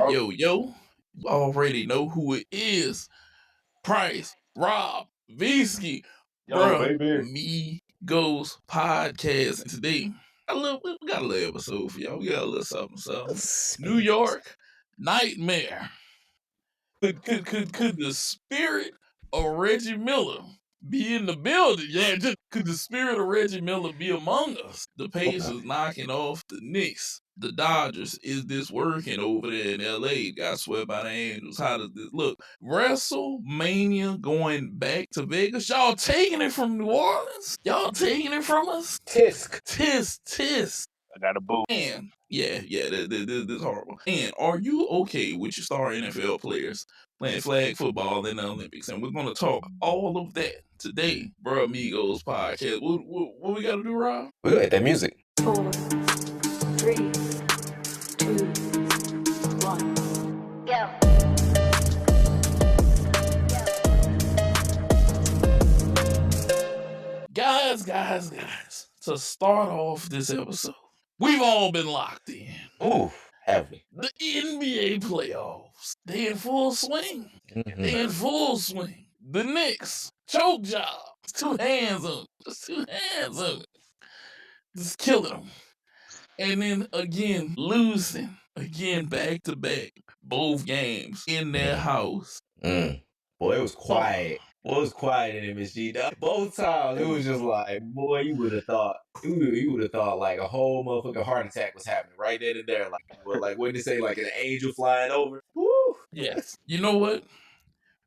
Yo, you already know who it is. Price, Rob, Visky, Yo, bruh, baby. Me Goes Podcast. And today, we got a little episode for y'all. We got a little something. New York Nightmare. Could the spirit of Reggie Miller be in the building? Yeah, just could the spirit of Reggie Miller be among us? The Pacers knocking off the Knicks. The Dodgers. Is this working over there in LA? Got swept by the Angels. How does this look? WrestleMania going back to Vegas. Y'all taking it from New Orleans? Y'all taking it from us? Tisk. I got a boo. And yeah, this is horrible. And are you okay with your star NFL players playing flag football in the Olympics? And we're going to talk all of that today, Bro Amigos podcast. What we got to do, Rob? We got that music. 4, 3, 2, 1, go. Guys, to start off this episode, we've all been locked in. Ooh, have we? The NBA playoffs, they in full swing. They in full swing. The Knicks, choke job. Two hands on it. Just killing them. And then again, losing. Again, back to back. Both games in their house. Boy, it was quiet. Boy, it was quiet in MSG. Both times, it was just like, boy, you would have thought like a whole motherfucking heart attack was happening right then and there. Like what did they say? Like an angel flying over. Woo! Yes. You know what,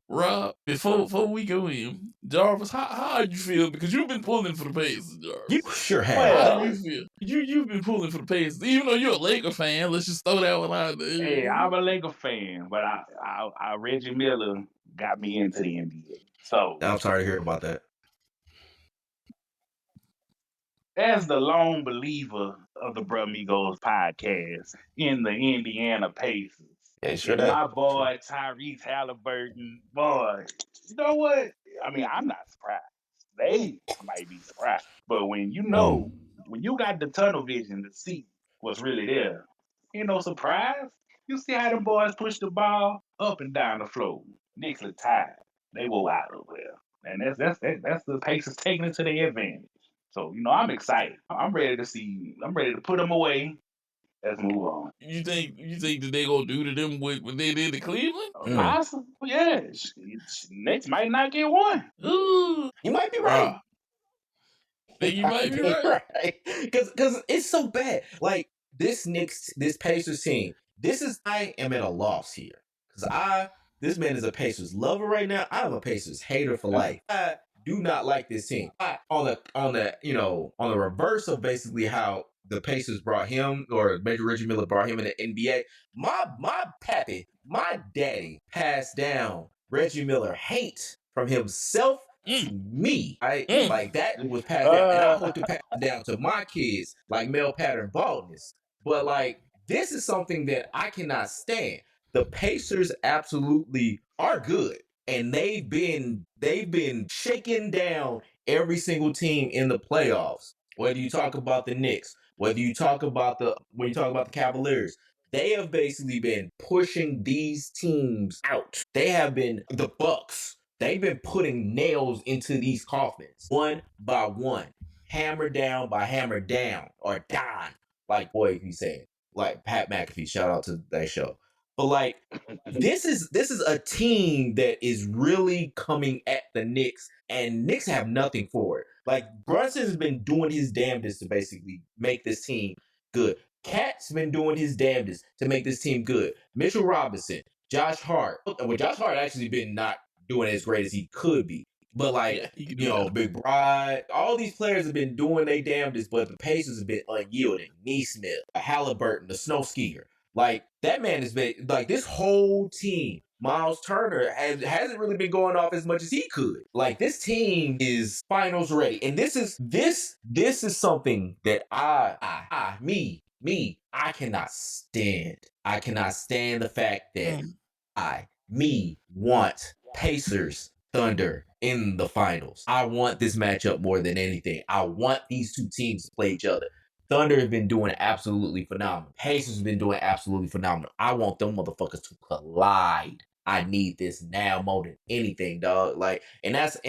Rob? Before we go in, Jarvis, how you feel? Because you've been pulling for the Pacers, Jarvis. You sure have. How do you feel? You've been pulling for the Pacers, even though you're a Laker fan. Let's just throw that one out there. Hey, I'm a Laker fan, but I Reggie Miller got me into the NBA. So I'm sorry to hear about that. as the lone believer of the Bro Amigos podcast in the Indiana Pacers, Yeah, sure and that. my boy Tyrese Halliburton, boy, you know what? I mean, I'm not surprised. They might be surprised, but when you know, when you got the tunnel vision to see what's really there, ain't no surprise. You see how them boys push the ball up and down the floor. Knicks are tired. They go out over there, and that's the Pacers taking it to their advantage. So I'm excited. I'm ready to see. I'm ready to put them away. Let's move on. You think that they gonna do to them what they did to Cleveland? Possible, yeah. Knicks might not get one. Ooh, You might be right. Think you might be right. Because it's so bad. Like this Pacers team. I am at a loss here because this man is a Pacers lover right now. I'm a Pacers hater for life. I do not like this team. On the reverse of basically how the Pacers brought him, or Major Reggie Miller brought him in the NBA. My daddy passed down Reggie Miller hate from himself to me. Like that was passed down, and I hope to pass it down to my kids, like male pattern baldness. But like this is something that I cannot stand. The Pacers absolutely are good, and they've been shaking down every single team in the playoffs. Whether you talk about the Knicks, whether you talk about the Cavaliers, they have basically been pushing these teams out. They have been the Bucks. They've been putting nails into these coffins one by one, hammer down by hammer down, or down, like boy he said, like Pat McAfee. Shout out to that show. But like this is a team that is really coming at the Knicks, and Knicks have nothing for it. Like Brunson has been doing his damnedest to basically make this team good. Cat's been doing his damnedest to make this team good. Mitchell Robinson, Josh Hart. Well, Josh Hart actually been not doing as great as he could be. But like, Big Bride, all these players have been doing their damnedest, but the Pacers have been unyielding. Neesmith, Halliburton, the snow skier. Like, that man has been, like, this whole team, Miles Turner, hasn't really been going off as much as he could. Like, this team is finals ready. And this is something that I cannot stand. I cannot stand the fact that want Pacers Thunder in the finals. I want this matchup more than anything. I want these two teams to play each other. Thunder have been doing absolutely phenomenal. Pacers have been doing absolutely phenomenal. I want them motherfuckers to collide. I need this now more than anything, dog. Like, and that's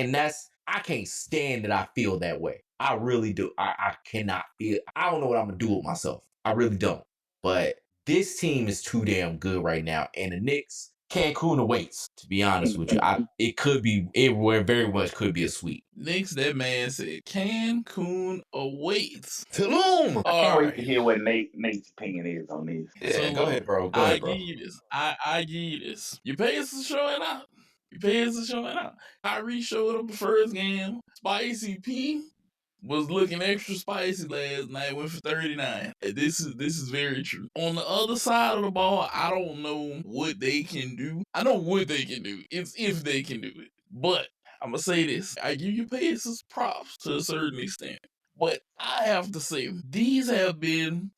I can't stand that I feel that way. I really do. I cannot feel. I don't know what I'm gonna do with myself. I really don't. But this team is too damn good right now, and the Knicks, Cancun awaits. To be honest with you, it very much could be a sweep. Knicks, that man said Cancun awaits. Tulum. I can't wait to hear what Nate's opinion is on this. Yeah, So go ahead, bro. Go ahead, bro. give you this. I give you this. Your Pacers showing out. Your Pacers showing out. Kyrie showed up the first game. Spicy P was looking extra spicy last night. Went for 39. This is very true. On the other side of the ball, I don't know what they can do. I know what they can do. It's if they can do it. But I'm gonna say this. I give you Pacers props to a certain extent. But I have to say, these have been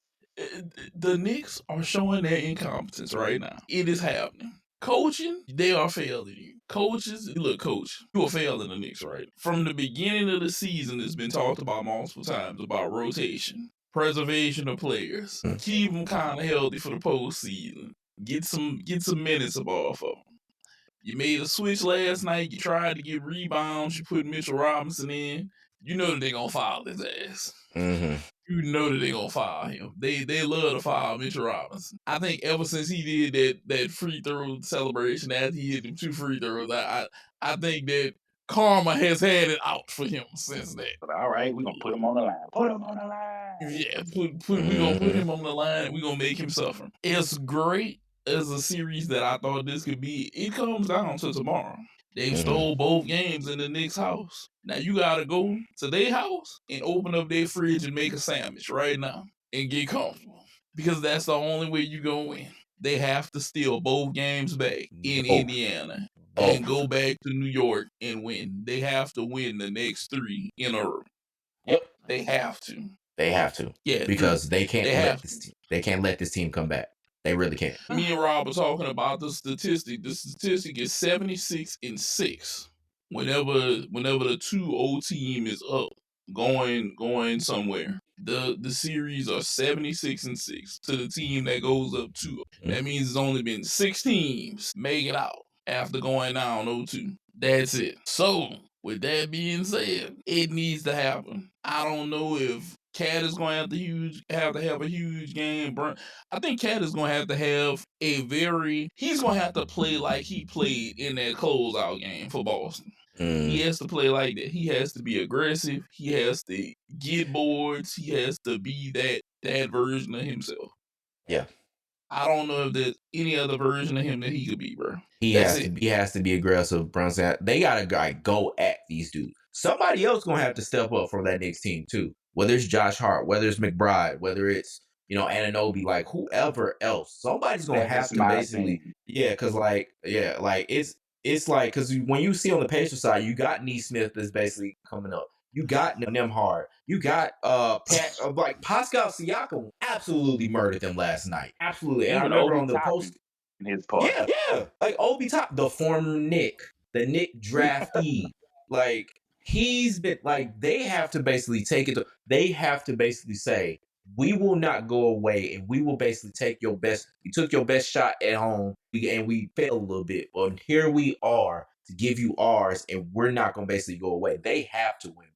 the Knicks are showing their incompetence right now. It is happening. Coaching, they are failing you. Coaches, look, coach, you are failing the Knicks, right? From the beginning of the season, it's been talked about multiple times about rotation, preservation of players, keep them kind of healthy for the postseason, get some minutes up off of them. You made a switch last night. You tried to get rebounds. You put Mitchell Robinson in. You know that they're gonna foul his ass. Mm-hmm. You know that they're gonna foul him. They love to foul Mitchell Robinson. I think ever since he did that free throw celebration after he hit them 2 free throws, I think that karma has had it out for him since that. But all right, we're gonna put him on the line. Put him on the line. Yeah, we're gonna put him on the line. We're gonna make him suffer. It's great as a series that I thought this could be. It comes down to tomorrow. They stole both games in the Knicks' house. Now you gotta go to their house and open up their fridge and make a sandwich right now and get comfortable. Because that's the only way you gonna win. They have to steal both games back in Indiana and go back to New York and win. They have to win the next 3 in a row. Yep. They have to. They have to. Yeah. Because they can't they can't let this team come back. They really can't. Me and Rob were talking about the statistic. The statistic is 76-6. Whenever the 2-0 team is up, going somewhere, the series are 76-6 to the team that goes up 2. That means it's only been 6 teams make it out after going down 0-2. That's it. So with that being said, it needs to happen. I don't know if Cat is going to have a huge game. I think Cat is going to have he's going to have to play like he played in that closeout game for Boston. He has to play like that. He has to be aggressive. He has to get boards. He has to be that version of himself. Yeah. I don't know if there's any other version of him that he could be, bro. He has to be aggressive, Brunson. They gotta go at these dudes. Somebody else gonna have to step up from that Knicks team too. Whether it's Josh Hart, whether it's McBride, whether it's Anunoby, like whoever else, somebody's gonna have to basically, because it's like because when you see on the Pacers side, you got Neesmith that's basically coming up. You got Nemhard. You got Pascal Siakam absolutely murdered them last night. Absolutely. And I remember on the post in his part. Yeah. Like Obi Top, the former Knick, the Knick draftee. Like he's been like they have to basically take it. They have to basically say, we will not go away and we will basically take your best. You took your best shot at home and we failed a little bit. But here we are to give you ours and we're not going to basically go away. They have to win.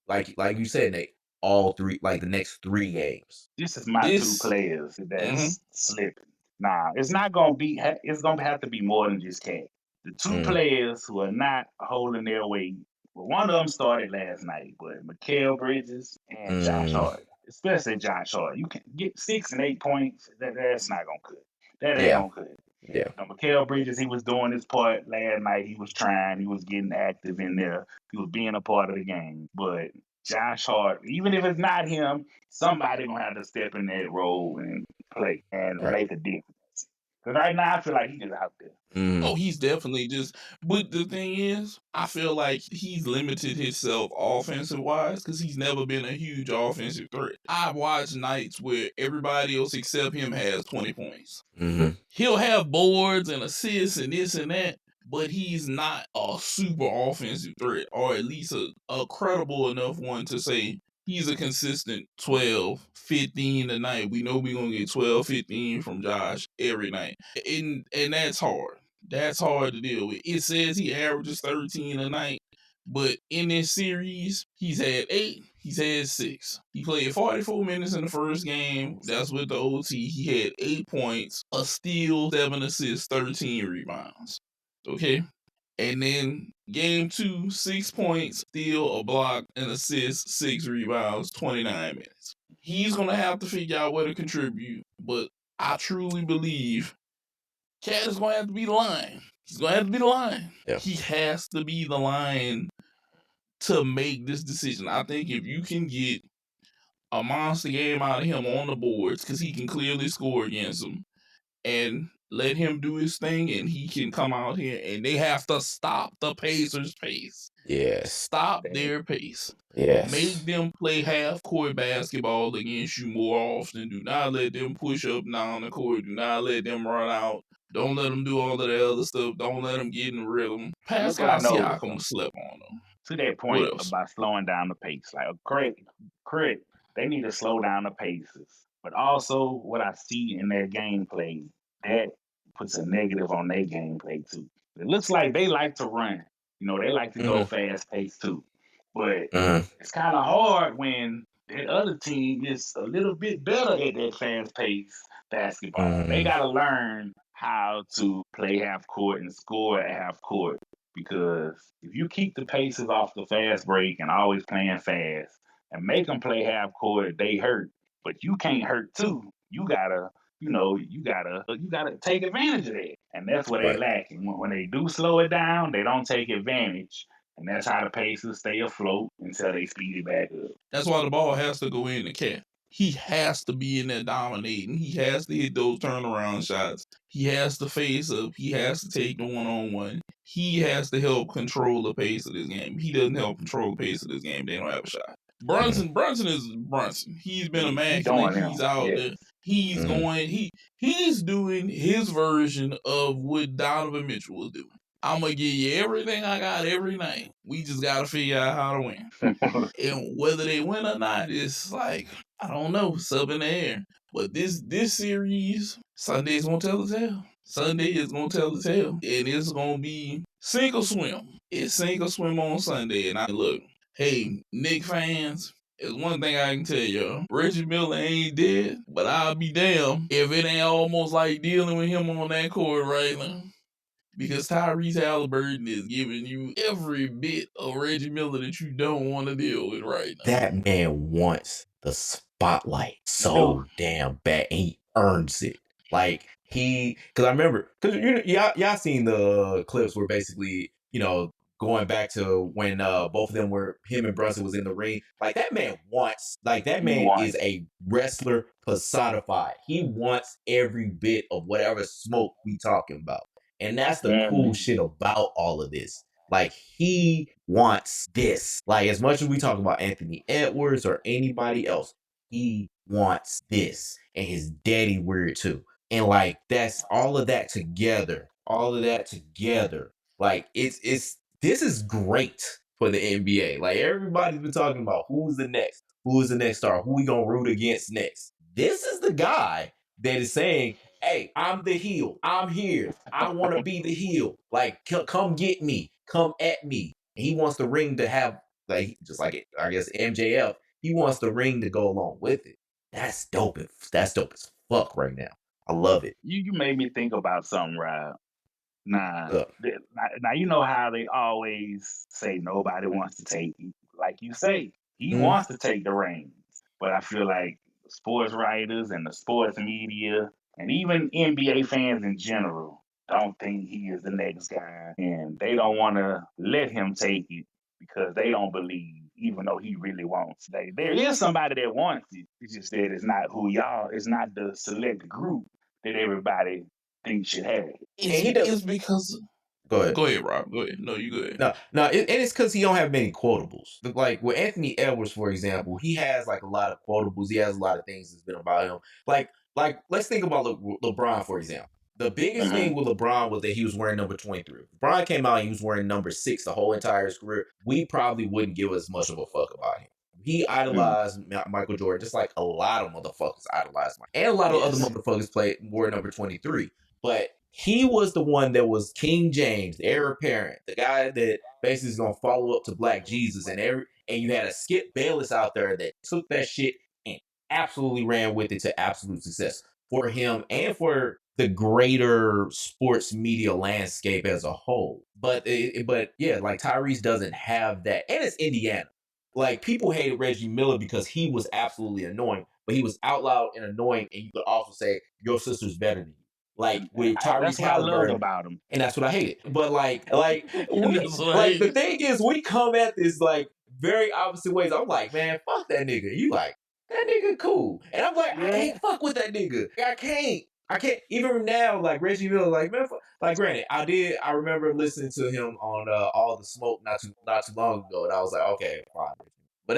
Like you said, Nate, all 3, like the next 3 games. This is my 2 players that's slipping. Nah, it's not going to be, it's going to have to be more than just Cat. The 2 players who are not holding their weight, well, one of them started last night, but Mikal Bridges and Josh Hart. Especially Josh Hart. You can get 6 and 8 points. That's not going to cut. That ain't going to cut. Yeah. Mikal Bridges, he was doing his part last night. He was trying. He was getting active in there. He was being a part of the game. But Josh Hart, even if it's not him, somebody going to have to step in that role and play and make a difference. Because right now, I feel like he's just out there. Oh, he's definitely just. But the thing is, I feel like he's limited himself offensive-wise because he's never been a huge offensive threat. I've watched nights where everybody else except him has 20 points. He'll have boards and assists and this and that, but he's not a super offensive threat, or at least a credible enough one to say, he's a consistent 12, 15 a night. We know we're going to get 12, 15 from Josh every night. And that's hard. That's hard to deal with. It says he averages 13 a night, but in this series, he's had 8. He's had 6. He played 44 minutes in the first game. That's with the OT. He had 8 points, a steal, 7 assists, 13 rebounds. Okay? And then game 2, 6 points, steal, a block, an assist, 6 rebounds, 29 minutes. He's going to have to figure out where to contribute, but I truly believe Cat is going to have to be the line. He's going to have to be the line. Yeah. He has to be the line to make this decision. I think if you can get a monster game out of him on the boards, because he can clearly score against them, and let him do his thing, and he can come out here, and they have to stop the Pacers' pace. Yes. Stop their pace. Yes. Make them play half-court basketball against you more often. Do not let them push up and down the court. Do not let them run out. Don't let them do all of the other stuff. Don't let them get in the rhythm. Pascal Siakam slept on them. To that point about slowing doan the pace, like correct, they need to slow down the paces. But also, what I see in their gameplay, that puts a negative on their gameplay too. It looks like they like to run. You know, they like to go fast pace too. But it's kind of hard when that other team is a little bit better at that fast pace basketball. They got to learn how to play half court and score at half court. Because if you keep the paces off the fast break and always playing fast and make them play half court, they hurt. But you can't hurt too. You gotta take advantage of that. And that's what they lacking. When they do slow it down, they don't take advantage. And that's how the Pacers stay afloat until they speed it back up. That's why the ball has to go in the Cat. He has to be in there dominating. He has to hit those turnaround shots. He has to face up. He has to take the one-on-one. He has to help control the pace of this game. If he doesn't help control the pace of this game, they don't have a shot. Brunson is Brunson. He's been immaculate. He's out there. He's going. He's doing his version of what Donovan Mitchell was doing. I'm going to give you everything I got every night. We just got to figure out how to win. And whether they win or not, it's like, I don't know, it's up in the air. But this series, Sunday is going to tell the tale. Sunday is going to tell the tale. And it's going to be sink or swim. It's sink or swim on Sunday. And look, hey, Knicks fans, there's one thing I can tell y'all. Reggie Miller ain't dead, but I'll be damned if it ain't almost like dealing with him on that court right now. Because Tyrese Halliburton is giving you every bit of Reggie Miller that you don't want to deal with right now. That man wants the spotlight so damn bad, and he earns it. Like, because I remember, because y'all seen the clips where basically, going back to when both of them him and Brunson was in the ring. Like, that man is a wrestler personified. He wants every bit of whatever smoke we talking about. And that's the cool shit about all of this. Like, he wants this. Like, as much as we talk about Anthony Edwards or anybody else, he wants this. And his daddy weird too. And like, that's all of that together. Like, this is great for the NBA. Like, everybody's been talking about who's the next star, who we gonna root against next. This is the guy that is saying, hey, I'm the heel. I'm here. I want to be the heel. Like, come get me. Come at me. And he wants the ring to have, like, just like, I guess, MJF, he wants the ring to go along with it. That's dope. That's dope as fuck right now. I love it. You made me think about something, Rob. Now, you know how they always say nobody wants to take, like you say, he wants to take the reins. But I feel like sports writers and the sports media and even NBA fans in general don't think he is the next guy. And they don't want to let him take it because they don't believe, even though he really wants it. There is somebody that wants it. It's just that it's not it's not the select group that everybody thinks should have it. It's because... Go ahead, Rob. Go ahead. No, you go ahead. No, and it's because he don't have many quotables. Like, with Anthony Edwards, for example, he has, like, a lot of quotables. He has a lot of things that's been about him. Like let's think about LeBron, for example. The biggest thing with LeBron was that he was wearing number 23. LeBron came out and he was wearing number 6 the whole entire career. We probably wouldn't give as much of a fuck about him. He idolized Michael Jordan, just like a lot of motherfuckers idolized Michael. And a lot of other motherfuckers wore number 23. But he was the one that was King James, the heir apparent, the guy that basically is gonna follow up to Black Jesus, and you had a Skip Bayless out there that took that shit and absolutely ran with it to absolute success for him and for the greater sports media landscape as a whole. But yeah, like Tyrese doesn't have that, and it's Indiana. Like people hated Reggie Miller because he was absolutely annoying, but he was out loud and annoying, and you could also say your sister's better than you. Like with Tyrese That's what I loved Halliburton, about him. and that's what I hated. But the thing is, we come at this like very opposite ways. I'm like, man, fuck that nigga. You like that nigga cool, and I'm like, I can't fuck with that nigga. I can't. Even now, like Reggie Miller, like man, like granted, I remember listening to him on All the Smoke not too long ago, and I was like, okay, fine. But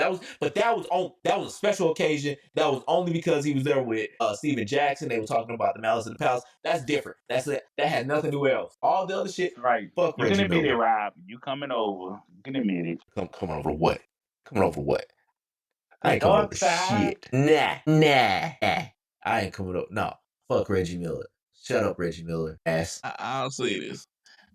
that was a special occasion. That was only because he was there with Steven Jackson. They were talking about the Malice of the Palace. That's different. That's it. That had nothing to do else. All the other shit, right? Fuck You Reggie can admit Miller. it, Rob. You coming over? You can admit it. Coming over what? Coming over what? I ain't coming over shit. Nah. I ain't coming over. No. Fuck Reggie Miller. Shut up, Reggie Miller. Ass. I'll say this.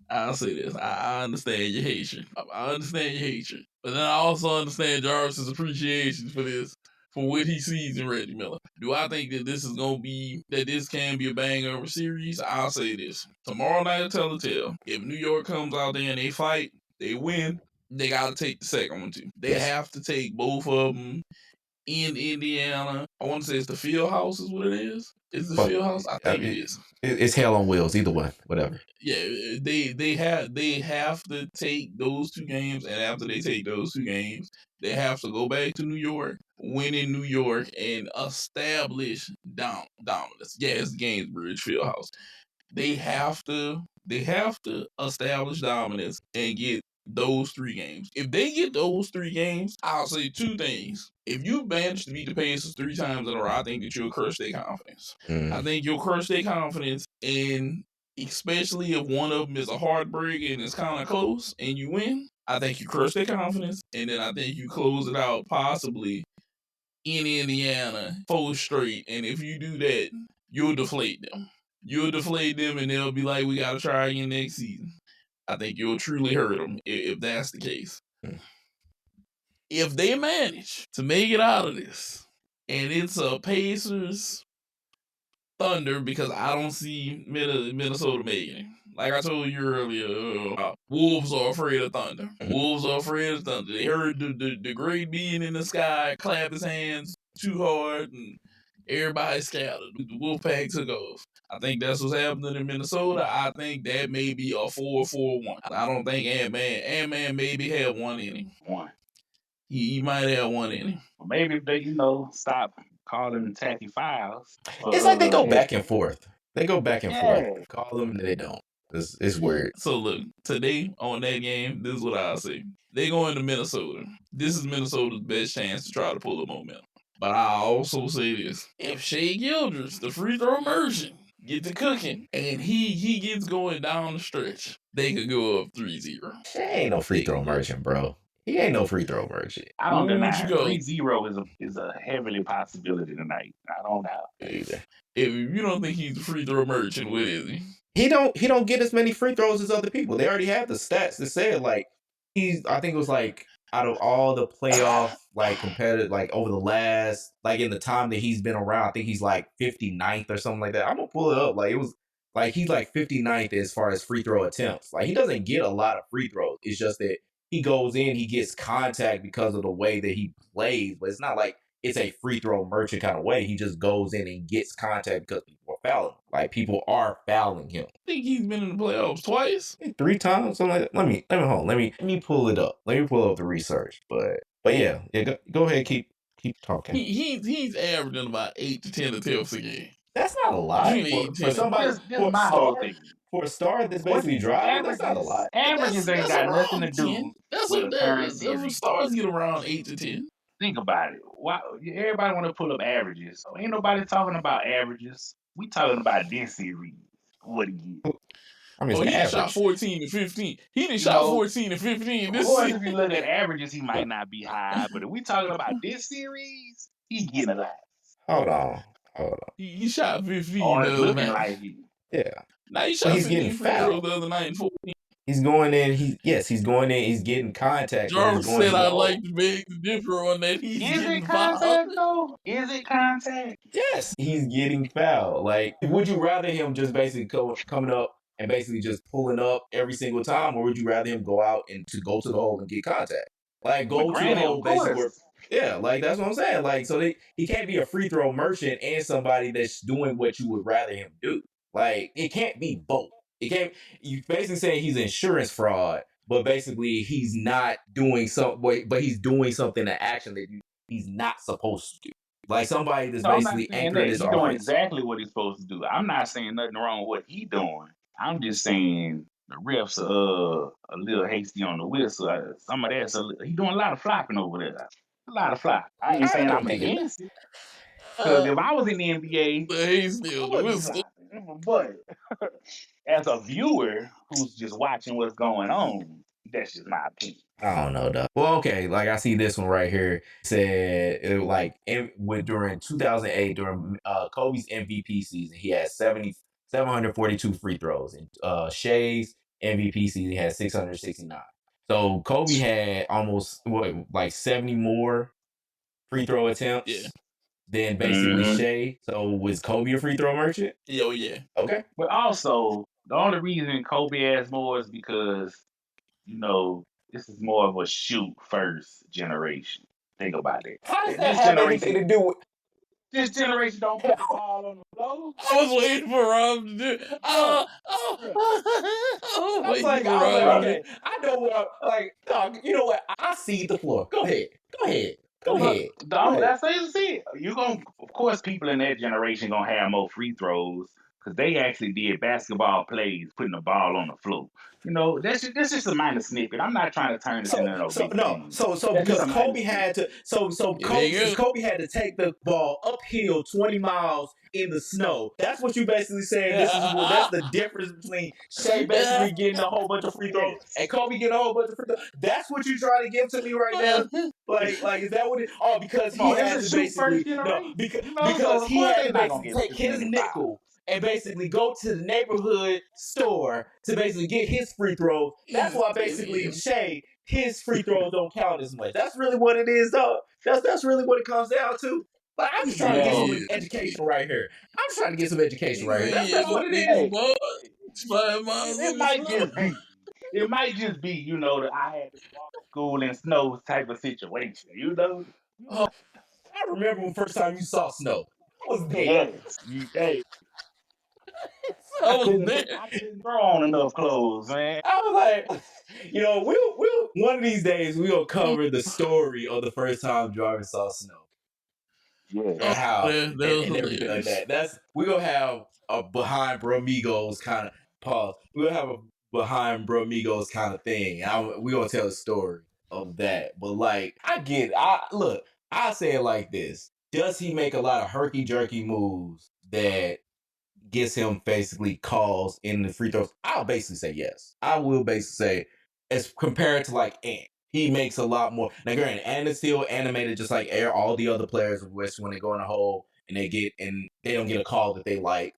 I understand your hatred. I understand your hatred. But then I also understand Jarvis's appreciation for this, for what he sees in Reggie Miller. Do I think that this can be a banger of a series? I'll say this. Tomorrow night at Telltale, if New York comes out there and they fight, they win, they got to take the second one too. They have to take both of them in Indiana. I want to say it's the Field House is what it is. Is the Field House? I think it is. It's hell on wheels. Either one, whatever. Yeah, they have to take those two games, and after they take those two games, they have to go back to New York, win in New York, and establish dominance. Yeah, it's Gainsbridge Fieldhouse. They have to establish dominance and get those 3 games. If they get those 3 games, I'll say 2 things. If you manage to beat the Pacers 3 times in a row, I think that you'll crush their confidence. I think you'll crush their confidence, and especially if one of them is a heartbreak and it's kind of close and you win, I think you crush their confidence, and then I think you close it out possibly in Indiana 4 straight. And if you do that, you'll deflate them. And they'll be like, we got to try again next season. I think you'll truly hurt them if that's the case. If they manage to make it out of this, and it's a Pacers Thunder, because I don't see Minnesota making it. Like I told you earlier, Wolves are afraid of Thunder. Wolves are afraid of Thunder. They heard the great being in the sky clap his hands too hard, and everybody scattered. The Wolfpack took off. I think that's what's happening in Minnesota. I think that may be a 4-4-1. I don't think Ant-Man maybe had one inning. He might have one inning. Well, maybe if they, stop calling them tacky fouls. It's like they go back and forth. They go back and forth. Call them, and they don't. It's weird. So look, today on that game, this is what I'll say. They go into Minnesota. This is Minnesota's best chance to try to pull a momentum. But I also say this. If Shea Gilders, the free throw merchant, get to cooking, and he gets going down the stretch, they could go up 3-0. Shea ain't no free throw merchant, bro. He ain't no free throw merchant. I don't deny 3-0 is a heavily possibility tonight. I don't doubt either. If you don't think he's a free throw merchant, what is he? He don't get as many free throws as other people. They already have the stats that said like I think it was like out of all the playoff like competitive like over the last like in the time that he's been around, I think he's like 59th or something like that. I'm gonna pull it up. Like it was like he's like 59th as far as free throw attempts. Like he doesn't get a lot of free throws. It's just that he goes in, he gets contact because of the way that he plays, but it's not like it's a free throw merchant kind of way. He just goes in and gets contact because people are fouling. Like people are fouling him. I think he's been in the playoffs twice, 3 times, something like that. Let me hold. Let me pull it up. Let me pull up the research. But yeah, go ahead, keep talking. He's averaging about 8 to 10 attempts a game. That's not a lot for somebody. For a star that's basically driving, that's not a lot. Averages ain't got nothing to do with the current series. Stars get around 8 to 10. Think about it. Why everybody want to pull up averages? So ain't nobody talking about averages. We talking about this series. What he get? I mean, Oh, it's he done shot average. 14 and 15. He done You shot know, 14 and 15 of this course, season. if you look at averages, he might not be high. But if we talking about this series, he's getting a lot. Hold on. He shot 15 Or the it's other looking night. like he. Yeah. Now he But shot he's getting 15 free throws fouled. the other night and 14. He's going in. He's going in. He's getting contact, but he's Jarvis going said to the I'd hole. like to beg to differ on that. He's Is getting it fouled. contact though? Is it contact? Yes, he's getting fouled. Like, would you rather him just basically coming up and basically just pulling up every single time, or would you rather him go out and to go to the hole and get contact? Like, But go to the granted, hole of basically where. course. Yeah, like that's what I'm saying. Like, so he can't be a free throw merchant and somebody that's doing what you would rather him do. Like, it can't be both. It can't. You basically saying he's insurance fraud, but basically he's not doing something. But he's doing something, an action that he's not supposed to do. Like somebody that's No, I'm not basically saying anchoring that. his He's doing offense. exactly what he's supposed to do. I'm not saying nothing wrong with what he's doing. I'm just saying the refs are a little hasty on the whistle. Some of that's he's doing a lot of flopping over there. A lot of flopping. I ain't I saying don't I'm think it. against it. Because if I was in the NBA, But he's I still wouldn't be doing stuff. flopping. But as a viewer who's just watching what's going on, that's just my opinion. I don't know though. Well, okay, like I see this one right here. Said it like during 2008 during Kobe's MVP season, he had 742 free throws, and Shea's MVP season he had 669. So Kobe had almost like 70 more free throw attempts. Yeah. Than basically Mhm. Shea. So was Kobe a free throw merchant? Oh, yeah. Okay. But also, the only reason Kobe has more is because, this is more of a shoot first generation. Think about it. How does that This have anything generation, to do with? this generation don't put the ball on the floor. I was waiting for Rob to do. I was I was waiting like, for Rob to okay, I know what. Like, dog, you know what? I see the floor. Go ahead. That's it. You gonna, of course, people in that generation gonna have more free throws because they actually did basketball plays, putting the ball on the floor. That's just a minor snippet. I'm not trying to turn this into no big thing. So That's just because a minor Kobe had to, There you go. Kobe had to take the ball uphill 20 miles in the snow. That's what you basically saying. That's the difference between Shea basically getting a whole bunch of free throws and Kobe getting a whole bunch of free throws. That's what you trying to give to me right now. Like is that what it? Oh, because Come he on, had it's to a shoot basically first generation. because So of he course had they to not gonna basically get take as his many nickel fouls. and basically go to the neighborhood store to basically get his free throws. That's why basically Shea, his free throws don't count as much. That's really what it is, though. That's really what it comes down to. Like I'm just trying to get some education right here. I'm just trying to get some education right here. That's what it is. Hey, 5 miles it in the might snow. just be. It might just be, that I had to walk to school in snow type of situation. Oh, I remember the first time you saw snow. I was there. Yes. Hey, I was there. I couldn't throw on enough clothes, man. I was like, we'll one of these days we'll cover the story of the first time Jarvis saw snow. Yeah. And how That was and everything like hilarious. that. We're gonna have a behind Bromigos kind of pause. We're gonna have a behind Bromigos kind of thing. We're gonna tell a story of that. But like I say it like this. Does he make a lot of herky jerky moves that gets him basically calls in the free throws? I'll basically say yes. I will basically say as compared to like Ant. He makes a lot more. Now, granted, Ant is still animated just like all the other players, which when they go in a hole and they don't get a call that they like.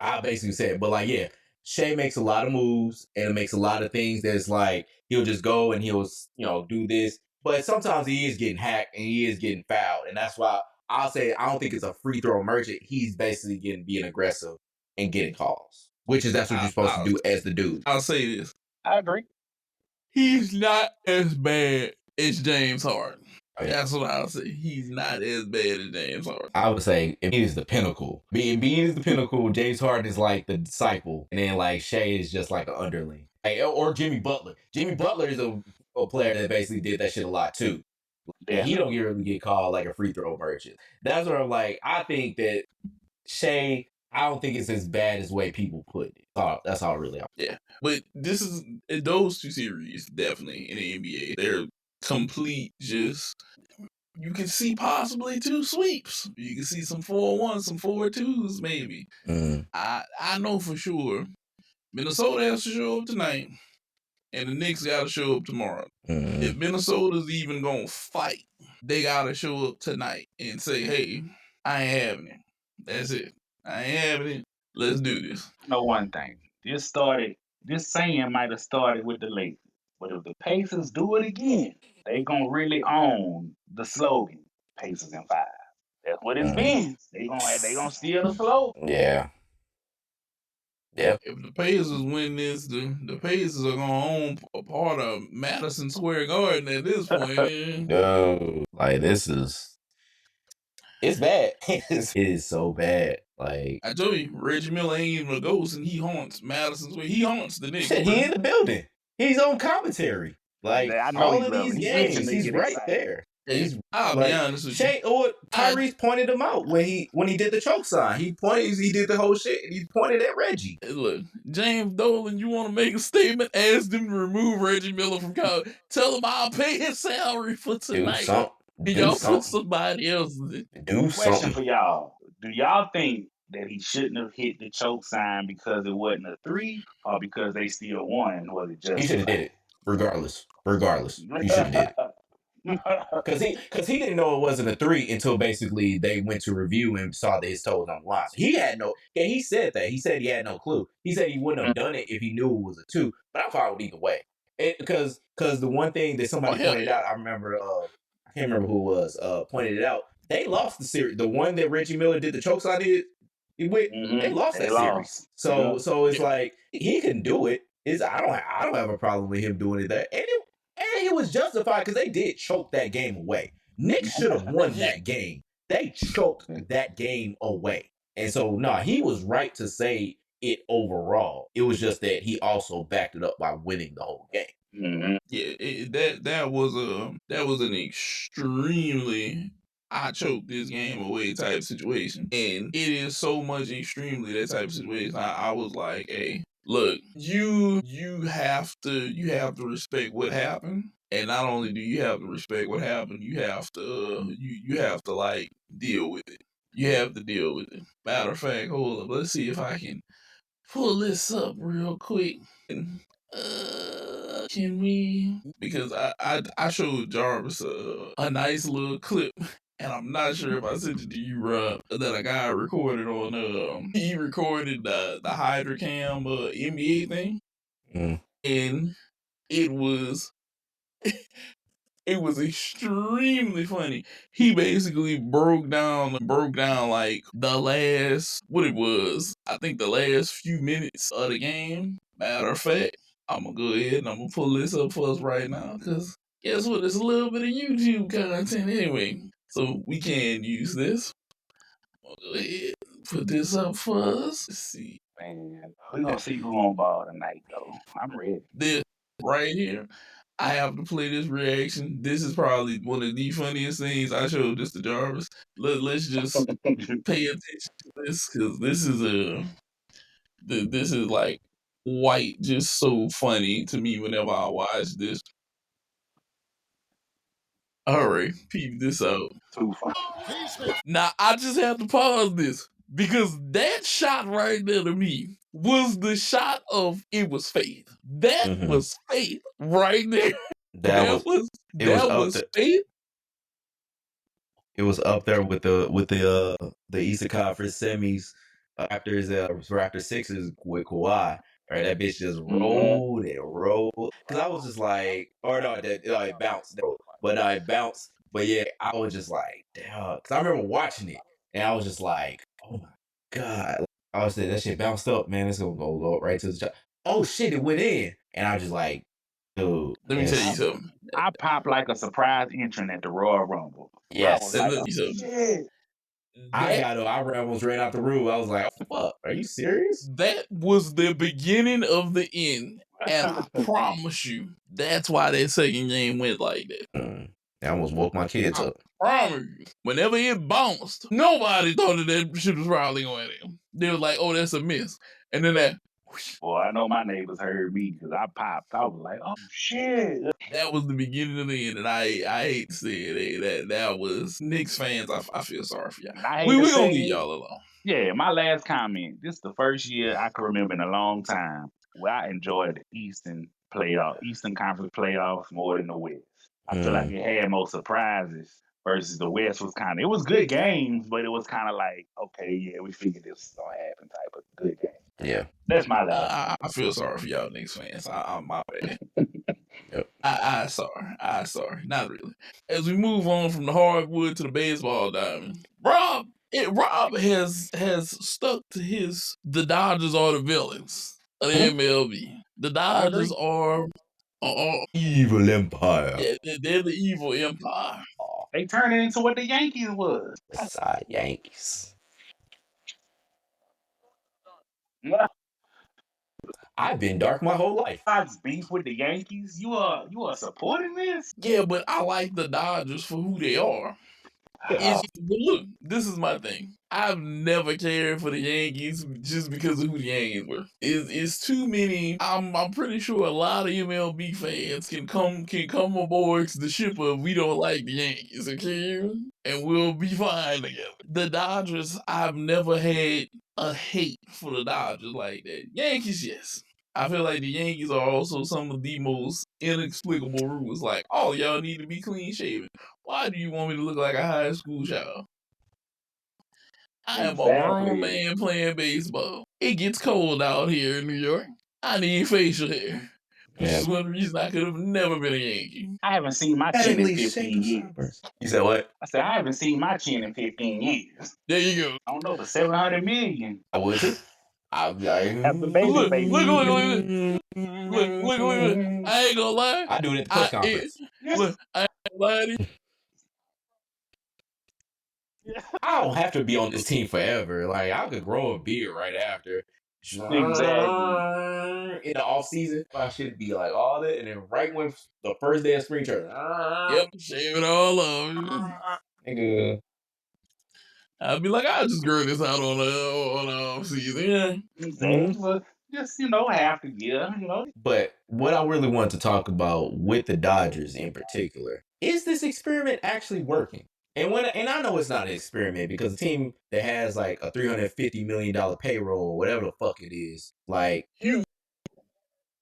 I basically say it. But like, yeah, Shea makes a lot of moves and makes a lot of things that's like he'll just go and he'll do this. But sometimes he is getting hacked and he is getting fouled, and that's why I'll say I don't think it's a free throw merchant. He's basically being aggressive and getting calls, which is that's what you're supposed to do as the dude. I'll say this. I agree. He's not as bad as James Harden. That's what I'll say. He's not as bad as James Harden. I would say Embiid is the pinnacle. Embiid is the pinnacle. James Harden is like the disciple, and then like Shea is just like an underling. Or Jimmy Butler. Jimmy Butler is a player that basically did that shit a lot too. And he don't really get called like a free throw merchant. That's where I'm like, I think that Shea, I don't think it's as bad as the way people put it. That's all really. Yeah, but this is those two series definitely in the NBA. They're complete. Just you can see possibly 2 sweeps. You can see some 4-1, some 4-2s maybe. I know for sure Minnesota has to show up tonight, and the Knicks got to show up tomorrow. If Minnesota's even gonna fight, they gotta show up tonight and say, "Hey, I ain't having it. That's it. I ain't having it. Let's do this." I know one thing. This saying might have started with the Lakers. But if the Pacers do it again, they gonna really own the slogan, Pacers in 5. That's what it's been. They gonna steal the slogan. Yeah. Yep. If the Pacers win this, the Pacers are gonna own a part of Madison Square Garden at this point. No. Like, this is... It's bad. It is so bad. Like, I told you, Reggie Miller ain't even a ghost, and he haunts Madison Square. He haunts the Knicks. shit, he in the building. He's on commentary. Like, I know all he of love these it. He games, itching to he's get right excited. there. He's I'll be honest with you. Tyrese pointed him out when he did the choke sign. He did the whole shit, and he pointed at Reggie. Hey, look, James Dolan, you want to make a statement? Ask them to remove Reggie Miller from college. Tell him I'll pay his salary for tonight. Y'all put somebody else. Question for y'all: do y'all think that he shouldn't have hit the choke sign because it wasn't a 3, or because they still won? Was it just? He should have did it. Regardless, he should have did it. Because he didn't know it wasn't a 3 until basically they went to review and saw that his toes on the line. So he had no. And he said that. He said he had no clue. He said he wouldn't have done it if he knew it was a 2. But I'm fine with either way. Because the one thing that somebody pointed out, I remember. I can't remember who it was. Pointed it out. They lost the series. The one that Reggie Miller did the choke sign they lost that series. So it's like he can do it. I don't have a problem with him doing it there. And it was justified because they did choke that game away. Knicks should have won that game. They choked that game away. And so, he was right to say it overall. It was just that he also backed it up by winning the whole game. Mm-hmm. Yeah, that was an extremely I choked this game away type situation, and it is so much extremely that type of situation. I was like, hey, look, you have to respect what happened, and not only do you have to respect what happened, you have to you have to like deal with it. You have to deal with it. Matter of fact, hold up, let's see if I can pull this up real quick. Can we? Because I showed Jarvis a nice little clip, and I'm not sure if I sent it to you, Rob, that a guy recorded on he recorded the Hydra Cam NBA thing, and it was it was extremely funny. He basically broke down like the last I think the last few minutes of the game. Matter of fact, I'm gonna go ahead and I'm gonna pull this up for us right now, because guess what? It's a little bit of YouTube content anyway, so we can use this. I'm gonna go ahead and put this up for us. Let's see. Man, we're gonna see who on ball tonight, though. I'm ready. This right here, I have to play this reaction. This is probably one of the funniest things. I showed this to Jarvis. Let's just pay attention to this, because this is like white, just so funny to me whenever I watch this. All right, peep this out. Too funny. Now I just have to pause this, because that shot right there to me was the shot of it was faith. That was faith right there. That was faith. It was up there with the Eastern Conference semis after Raptors Sixers with Kawhi. Right, that bitch just rolled and rolled. Because I was just like, it bounced. But it bounced. But yeah, I was just like, damn. Because I remember watching it, and I was just like, oh my God. I was saying, that shit bounced up, man. It's going to go right to the shot. Oh shit, it went in. And I was just like, dude. Let me tell you something. I popped like a surprise entrant at the Royal Rumble. Yes. I almost ran out the room. I was like, oh, fuck, are you serious? That was the beginning of the end. And I promise you, that's why that second game went like that. I almost woke my kids up. I promise you, whenever it bounced, nobody thought that shit was probably going in. They were like, oh, that's a miss. And then that... Well, I know my neighbors heard me because I popped. I was like, oh, shit. That was the beginning of the end, and I hate to say it. That was Knicks fans. I feel sorry for y'all. We're going to leave y'all alone. Yeah, my last comment. This is the first year I can remember in a long time where I enjoyed the Eastern Conference playoffs more than the West. I feel like it had more surprises versus the West was kind of, it was good games, but it was kind of like, okay, yeah, we figured this was gonna happen type of good game. Yeah. That's my last I feel sorry for y'all Knicks fans. I'm my bad. Yep. I sorry. Not really. As we move on from the hardwood to the baseball diamond, Rob has stuck to the Dodgers are the villains of the MLB. The I agree. Dodgers are Evil Empire. yeah, they're the evil empire. They turned it into what the Yankees was. Side Yankees. I've been dark my whole life. Fox beef with the Yankees. You are supporting this? Yeah, but I like the Dodgers for who they are. Yeah. But look, this is my thing. I've never cared for the Yankees just because of who the Yankees were. It's too many. I'm pretty sure a lot of MLB fans can come aboard to the ship of we don't like the Yankees, okay? And we'll be fine together. The Dodgers, I've never had a hate for the Dodgers like that. Yankees, yes. I feel like the Yankees are also some of the most inexplicable rules. Like, oh, y'all need to be clean shaven. Why do you want me to look like a high school child? I am a grown Exactly. man playing baseball. It gets cold out here in New York. I need facial hair. Which is one reason I could have never been a Yankee. I haven't seen my chin in 15 years. You said what? I said I haven't seen my chin in 15 years. There you go. I don't know, but 700 million. I would too. After Look, baby look, face. look. I ain't gonna lie. I do it at the press conference. Look, I ain't gonna lie to you. I don't have to be on this team forever. Like I could grow a beard right after. Exactly. In the off season, I should be like all that, and then right when the first day of spring training, Yep, shave it all off. nigga. I'd be like, I'll just grow this out on the off season. Yeah. Exactly. Well, just half the year. But what I really want to talk about with the Dodgers in particular is this experiment actually working? And I know it's not an experiment because a team that has like a $350 million payroll, whatever the fuck it is, like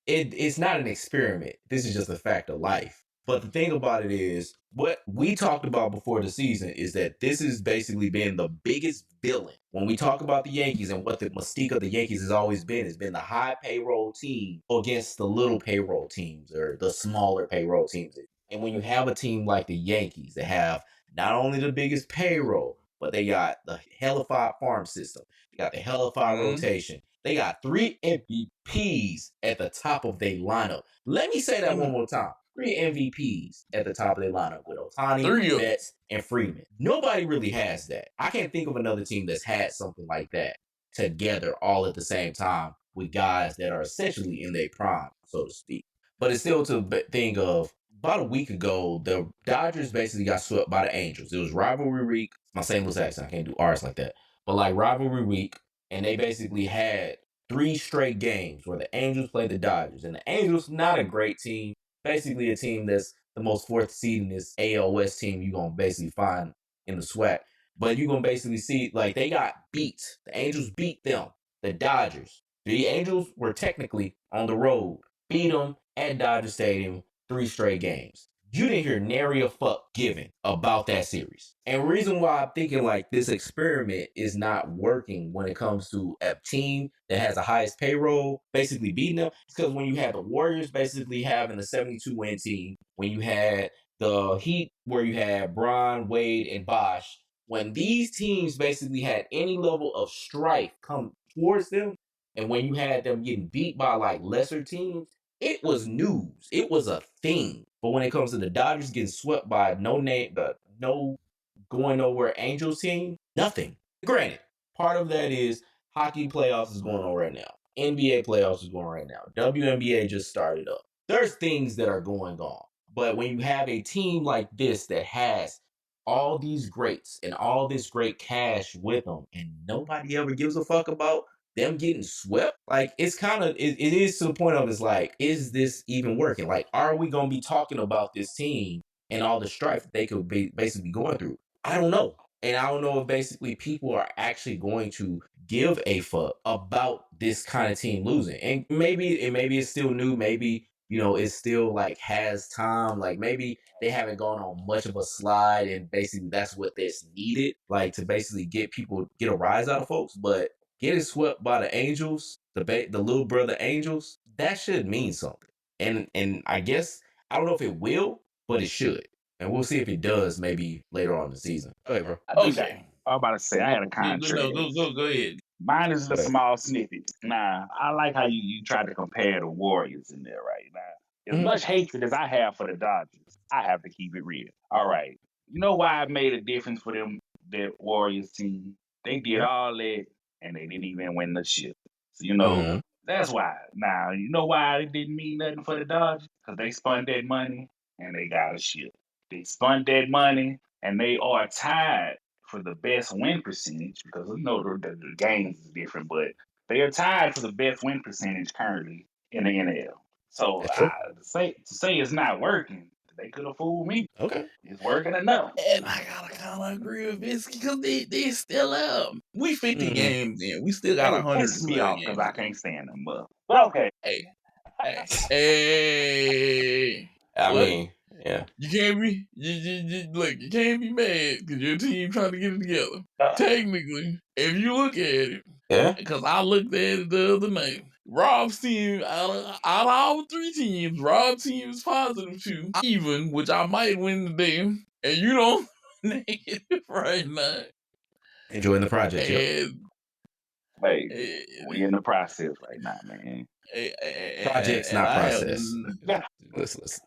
it's not an experiment. This is just a fact of life. But the thing about it is, what we talked about before the season is that this has basically been the biggest villain. When we talk about the Yankees and what the mystique of the Yankees has been the high payroll team against the little payroll teams or the smaller payroll teams. And when you have a team like the Yankees that have not only the biggest payroll, but they got the hellified farm system, they got the hellified rotation. They got 3 MVPs at the top of their lineup. Let me say that one more time. 3 MVPs at the top of their lineup with Ohtani, Betts, and Freeman. Nobody really has that. I can't think of another team that's had something like that together all at the same time with guys that are essentially in their prime, so to speak. But it's still to think of about a week ago, the Dodgers basically got swept by the Angels. It was rivalry week. My St. Louis accent, I can't do R's like that. But like rivalry week, and they basically had 3 straight games where the Angels played the Dodgers. And the Angels, not a great team. Basically a team that's the most fourth seed in this AL West team you're going to basically find in the SWAC. But you're going to basically see, like, they got beat. The Angels beat them. The Dodgers. The Angels were technically on the road. Beat them at Dodger Stadium 3 straight games. You didn't hear nary a fuck given about that series. And the reason why I'm thinking like this experiment is not working when it comes to a team that has the highest payroll basically beating them is because when you had the Warriors basically having a 72-win team, when you had the Heat where you had Bron, Wade, and Bosh, when these teams basically had any level of strife come towards them, and when you had them getting beat by like lesser teams, it was news. It was a thing. But when it comes to the Dodgers getting swept by no going nowhere Angels team, nothing. Granted, part of that is hockey playoffs is going on right now. NBA playoffs is going right now. WNBA just started up. There's things that are going on. But when you have a team like this that has all these greats and all this great cash with them and nobody ever gives a fuck about them getting swept, like it's kind of it is to the point of it's like, is this even working? Like, are we gonna be talking about this team and all the strife that they could be basically going through? I don't know. And I don't know if basically people are actually going to give a fuck about this kind of team losing. And maybe it's still new. Maybe, it's still like has time. Like maybe they haven't gone on much of a slide and basically that's what that's needed, like to basically get a rise out of folks. But getting swept by the Angels, the little brother Angels, that should mean something. And I guess I don't know if it will, but it should. And we'll see if it does maybe later on in the season. Go ahead, bro. Okay. I was about to say I had a Yeah, contrast. go ahead. Mine is the Go ahead. small snippet. Nah, I like how you tried to compare the Warriors in there right now. As much hatred as I have for the Dodgers, I have to keep it real. All right. You know why it made a difference for them, that Warriors team? They did all that and they didn't even win the ship. So, that's why. Now, you know why it didn't mean nothing for the Dodgers? Because they spun that money and they got a ship. They spun that money and they are tied for the best win percentage, because the games is different, but they are tied for the best win percentage currently in the NL. So That's true. to say it's not working, they could have fooled me. Okay. It's working enough. And I gotta kind of agree with Vince because they still up. We 50 games in. We still got It 100 pisses me off because games. I can't stand them. But okay. Hey. I What? mean, yeah. You can't be look. You can't be mad because your team trying to get it together. Technically, if you look at it, Yeah. because I looked at it the other night. Rob's team, out of all three teams, Rob's team is positive too, even, which I might win today, and you don't negative right now. Enjoying the project. And Hey, we in the process right now, man. Project's not process. Listen.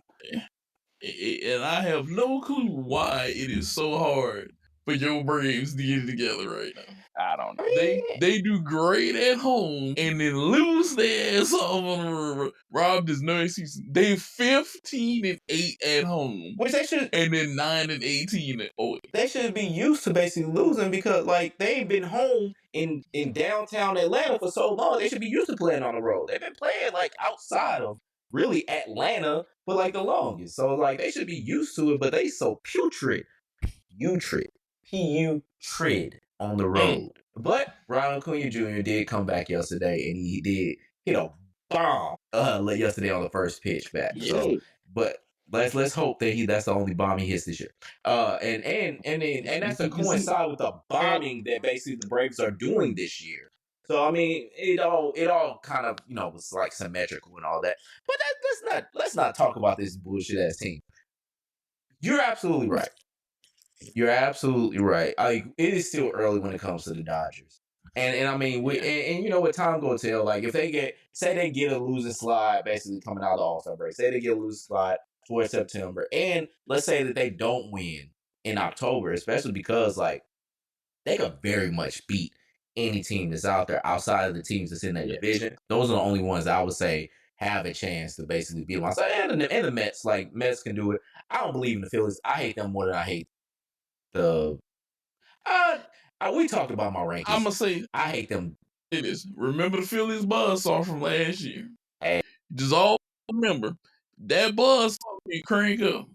And I have no clue why it is so hard for your Braves to get it together right now. I don't know. They do great at home and then lose their ass off on the road. Rob does no excuse. They 15-8 at home, Which they should, and then 9-18 at away. They should be used to basically losing because like they've been home in downtown Atlanta for so long. They should be used to playing on the road. They've been playing like outside of really Atlanta for like the longest. So like they should be used to it, but they so putrid on the road. But Ronald Acuna Jr. did come back yesterday, and he did hit a bomb yesterday on the first pitch back. Yeah. So, but let's hope that that's the only bomb he hits this year. And that's to coincide with the bombing that basically the Braves are doing this year. So I mean, it all kind of was like symmetrical and all that. But let's not talk about this bullshit ass team. You're absolutely right. It is still early when it comes to the Dodgers. And I mean, and you know what, time will tell. Like if they get a losing slide basically coming out of the All-Star break, say they get a losing slide for September, and let's say that they don't win in October, especially because like they could very much beat any team that's out there outside of the teams that's in that division. Those are the only ones that I would say have a chance to basically beat them outside. And the Mets, like Mets can do it. I don't believe in the Phillies. I hate them more than I hate we talked about my rankings. I'm gonna say I hate them. It is. Remember the Phillies buzzsaw from last year? Hey. Just all remember that buzzsaw can crank up.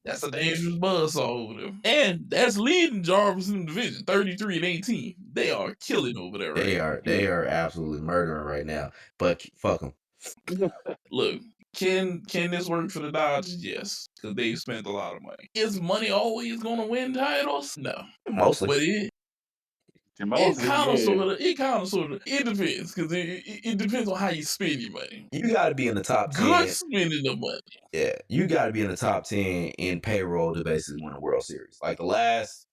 That's a dangerous buzzsaw over there. And that's leading Jarvis in the division, 33-18. They are killing over there right now. They are absolutely murdering right now. But fuck them. Look, can this work for the Dodgers? Yes, because they spent a lot of money. Is money always going to win titles? No. Mostly. But it kind of sort of, it depends, because it depends on how you spend your money. You got to be in the top 10. Good spending the money. Yeah, you got to be in the top 10 in payroll to basically win a World Series. Like the last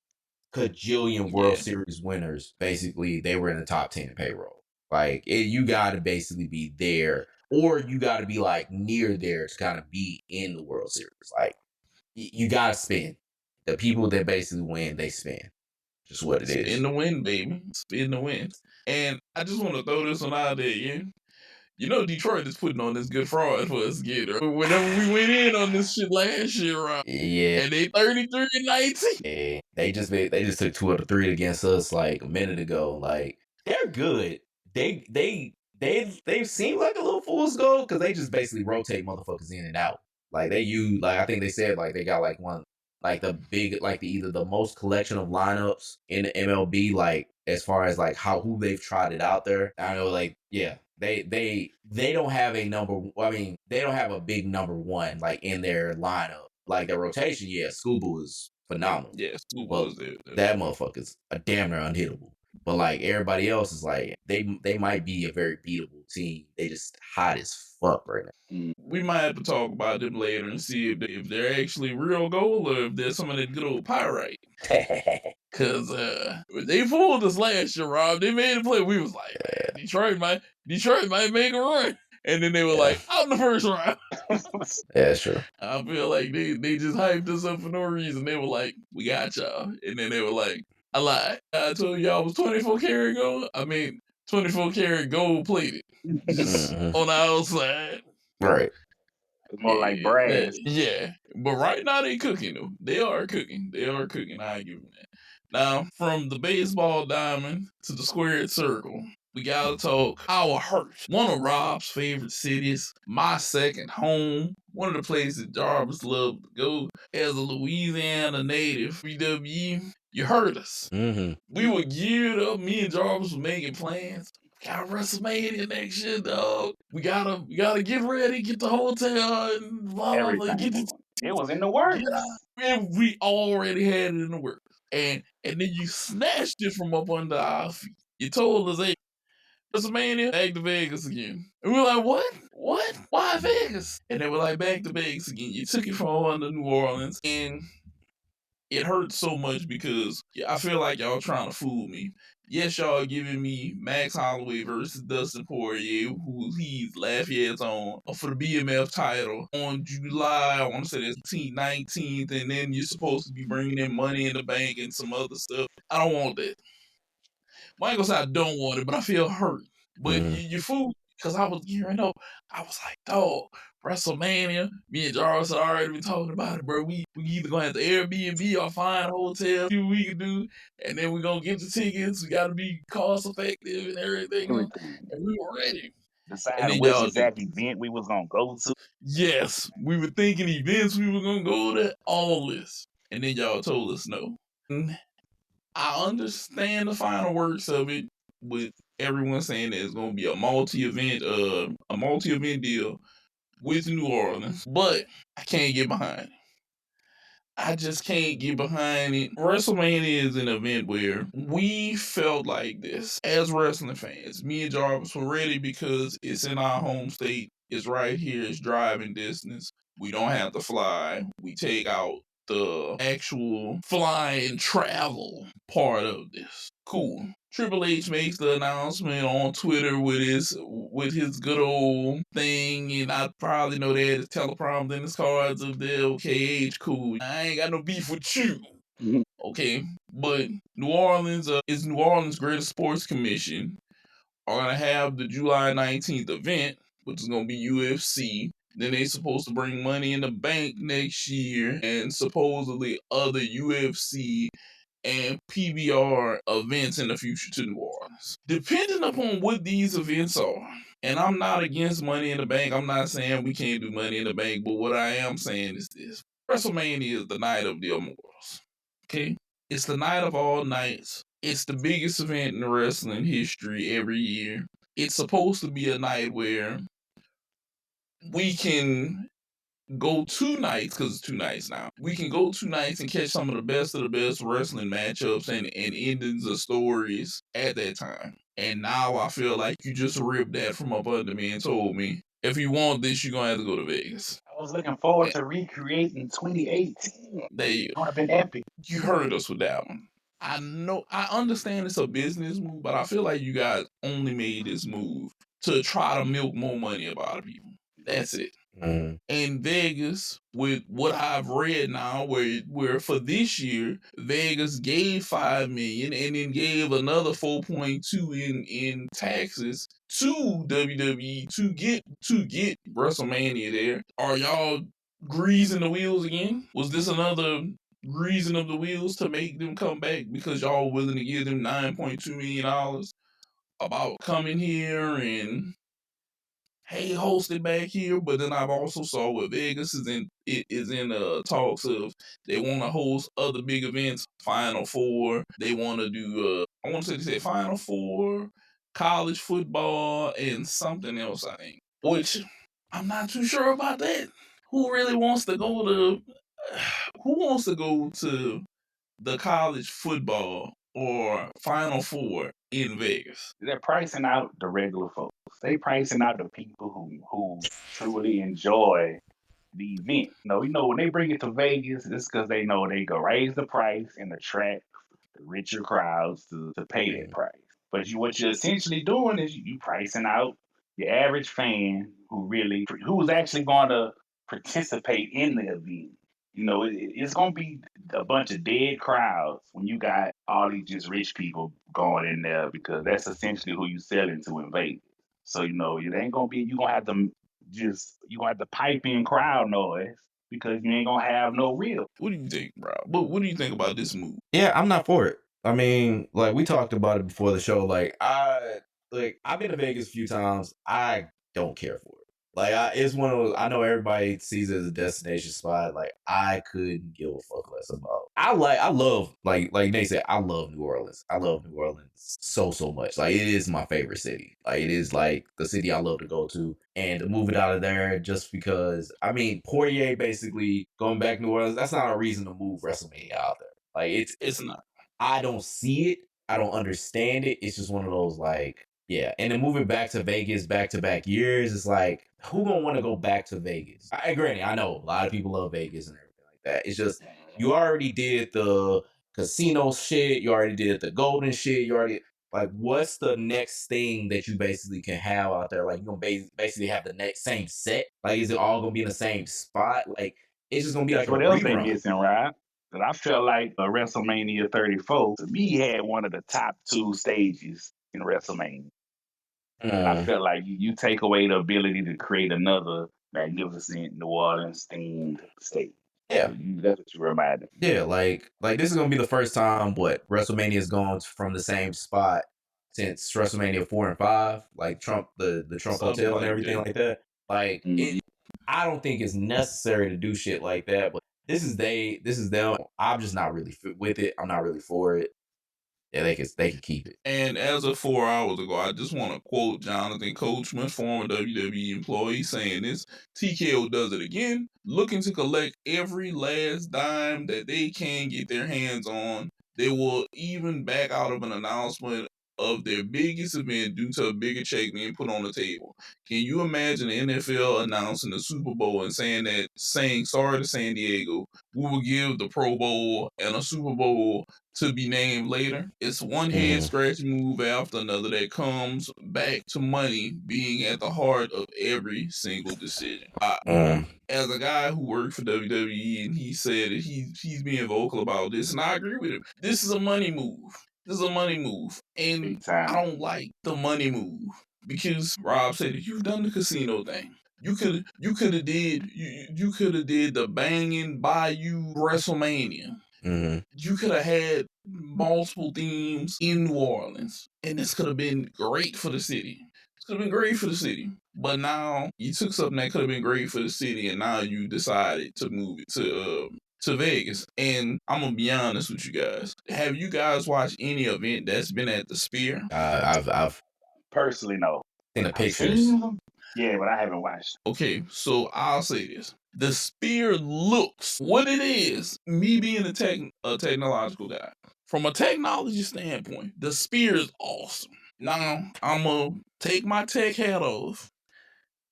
cajillion World Series winners, basically, they were in the top 10 in payroll. Like, you got to basically be there, or you got to be like near there to kind of be in the World Series. Like, you got to spend. The people that basically win, they spend. Just what it is. Spin the win, baby. Spin the win. And I just want to throw this one out there, yeah. You know Detroit is putting on this good fraud for us to get her. Whenever we went in on this shit last year, right? Yeah. And they 33-19. Yeah. They just took 2 out of 3 against us like a minute ago. Like, they're good. They seem like a little fool's gold because they just basically rotate motherfuckers in and out. Like they use, like I think they said, like they got like one, like the big, like either the most collection of lineups in the MLB, like as far as like who they've tried it out there. I know, like yeah, they don't have a number. I mean, they don't have a big number one like in their lineup. Like their rotation, yeah, Scuba is phenomenal. Yeah, Scuba Well, was there. that motherfucker's a damn near unhittable. But like everybody else is like they might be a very beatable team. They just hot as fuck right now. We might have to talk about them later and see if they're actually real gold or if they're some of that good old pyrite. Cause they fooled us last year, Rob. They made a play. We was like, man, Detroit might make a run. And then they were like, out in the first round. Yeah, sure. I feel like they just hyped us up for no reason. They were like, we got y'all. And then they were like, I lied. I told y'all I was 24 karat gold. I mean, 24 karat gold plated. Just on the outside. Right. It's more like brass. Yeah. But right now they cooking though. They are cooking. I give them that. Now, from the baseball diamond to the squared circle, we gotta talk our hurt. One of Rob's favorite cities, my second home, one of the places Jarvis loved to go. As a Louisiana native, WWE, you heard us. Mm-hmm. We were geared up. Me and Jarvis were making plans. Got WrestleMania next year, dog. We gotta get ready, get the hotel, and blah, blah, get the. It was in the works. And we already had it in the works. And then you snatched it from up under our feet. You told us, hey, WrestleMania, back to Vegas again. And we were like, what? What? Why Vegas? And they were like, back to Vegas again. You took it from under New Orleans. And it hurts so much because I feel like y'all trying to fool me. Yes, y'all giving me Max Holloway versus Dustin Poirier, who he's Lafayette's on, for the BMF title on July, I want to say that's 19th, and then you're supposed to be bringing in Money in the Bank and some other stuff. I don't want that. Well, I ain't gonna say I don't want it, but I feel hurt. But you fool, because I was gearing up. I was like, dog, WrestleMania. Me and Jarvis had already been talking about it, bro. We either gonna have to Airbnb or find a hotel, see what we can do, and then we gonna get the tickets. We gotta be cost effective and everything. And we were ready. Decided which exact event we was gonna go to. Yes, we were thinking events we were gonna go to, all this. And then y'all told us no. I understand the final works of it, with everyone saying that it's going to be a multi-event deal with New Orleans, but I can't get behind it. I just can't get behind it. WrestleMania is an event where we felt like this as wrestling fans. Me and Jarvis were ready because it's in our home state. It's right here. It's driving distance. We don't have to fly. We take out the actual flying travel part of this. Cool. Triple H makes the announcement on Twitter with his good old thing, and I probably know that his teleprompter and his cards of the KH. Cool. I ain't got no beef with you. Okay, but New Orleans is New Orleans Greatest Sports Commission are gonna have the July 19th event, which is gonna be UFC. Then they supposed to bring Money in the Bank next year, and supposedly other UFC and PBR events in the future to New Orleans. Depending upon what these events are, and I'm not against Money in the Bank. I'm not saying we can't do Money in the Bank, but what I am saying is this. WrestleMania is the night of the immortals. Okay? It's the night of all nights. It's the biggest event in wrestling history every year. It's supposed to be a night where we can go 2 nights, because it's 2 nights now. We can go 2 nights and catch some of the best wrestling matchups and endings of stories at that time. And now I feel like you just ripped that from up under me and told me, if you want this, you're going to have to go to Vegas. I was looking forward to recreating 2018. There you go. It would have been epic. You heard us with that one. I understand it's a business move, but I feel like you guys only made this move to try to milk more money out of people. That's it. And Vegas, with what I've read now, where for this year, Vegas gave $5 million and then gave another 4.2 in taxes to WWE to get WrestleMania there. Are y'all greasing the wheels again? Was this another greasing of the wheels to make them come back because y'all willing to give them $9.2 million about coming here and hey, host it back here. But then I've also saw where Vegas is in talks of they want to host other big events, Final Four. They want to do I want to say they said Final Four, college football, and something else, I think. Which I'm not too sure about that. Who really wants to go to? Who wants to go to the college football or Final Four in Vegas? They're pricing out the regular folks. They pricing out the people who truly enjoy the event. When they bring it to Vegas, it's because they know they can raise the price and attract the richer crowds to pay that price. But what you're essentially doing is you pricing out your average fan who's actually going to participate in the event. It's going to be a bunch of dead crowds when you got all these just rich people going in there because that's essentially who you selling to in Vegas. So it ain't gonna be you gonna have to pipe in crowd noise because you ain't gonna have no real. What do you think, bro? But what do you think about this move? Yeah, I'm not for it. I mean, like we talked about it before the show. I've been to Vegas a few times. I don't care for it. It's one of those. I know everybody sees it as a destination spot. Like, I couldn't give a fuck less about. I love, like they said, I love New Orleans. I love New Orleans so much. Like, it is my favorite city. Like, it is like the city I love to go to, and to move it out of there just because. I mean, Poirier basically going back to New Orleans. That's not a reason to move WrestleMania out there. Like, it's not. I don't see it. I don't understand it. It's just one of those yeah. And then moving back to Vegas back to back years, it's like, who gonna want to go back to Vegas? Granted, I know a lot of people love Vegas and everything like that. It's just you already did the casino shit, you already did the golden shit, you already what's the next thing that you basically can have out there? Like, you gonna basically have the next same set? Like, is it all gonna be in the same spot? Like, it's just gonna be like a What else they rerun. missing, right? Because I felt like WrestleMania 34 to me had one of the top two stages in WrestleMania. And I felt like you take away the ability to create another magnificent New Orleans themed stage. Yeah. That's what you reminded me. Yeah, like this is gonna be the first time WrestleMania has gone from the same spot since WrestleMania 4 and 5, like Trump the Trump Something Hotel and like everything that. like that. Like I don't think it's necessary to do shit like that, but this is them. I'm just not really with it. I'm not really for it. Yeah, they can keep it. And as of 4 hours ago, I just want to quote Jonathan Coachman, former WWE employee, saying this: TKO does it again, looking to collect every last dime that they can get their hands on. They will even back out of an announcement of their biggest event due to a bigger check being put on the table. Can you imagine the NFL announcing the Super Bowl and saying sorry to San Diego, we will give the Pro Bowl and a Super Bowl to be named later? It's one head scratching move after another that comes back to money being at the heart of every single decision. As a guy who worked for WWE, and he said that he's being vocal about this, and I agree with him. This is a money move. This is a money move, and I don't like the money move because Rob said that you've done the casino thing. You could have did the banging Bayou WrestleMania. You could have had multiple themes in New Orleans, and this could have been great for the city. This could have been great for the city. But now you took something that could have been great for the city, and now you decided to move it to Vegas. And I'm gonna be honest with you guys. Have you guys watched any event that's been at the Sphere? I've personally no. seen the pictures. Yeah, but I haven't watched. Okay, so I'll say this. The Sphere looks what it is, me being a technological guy. From a technology standpoint, the Sphere is awesome. Now, I'm going to take my tech hat off.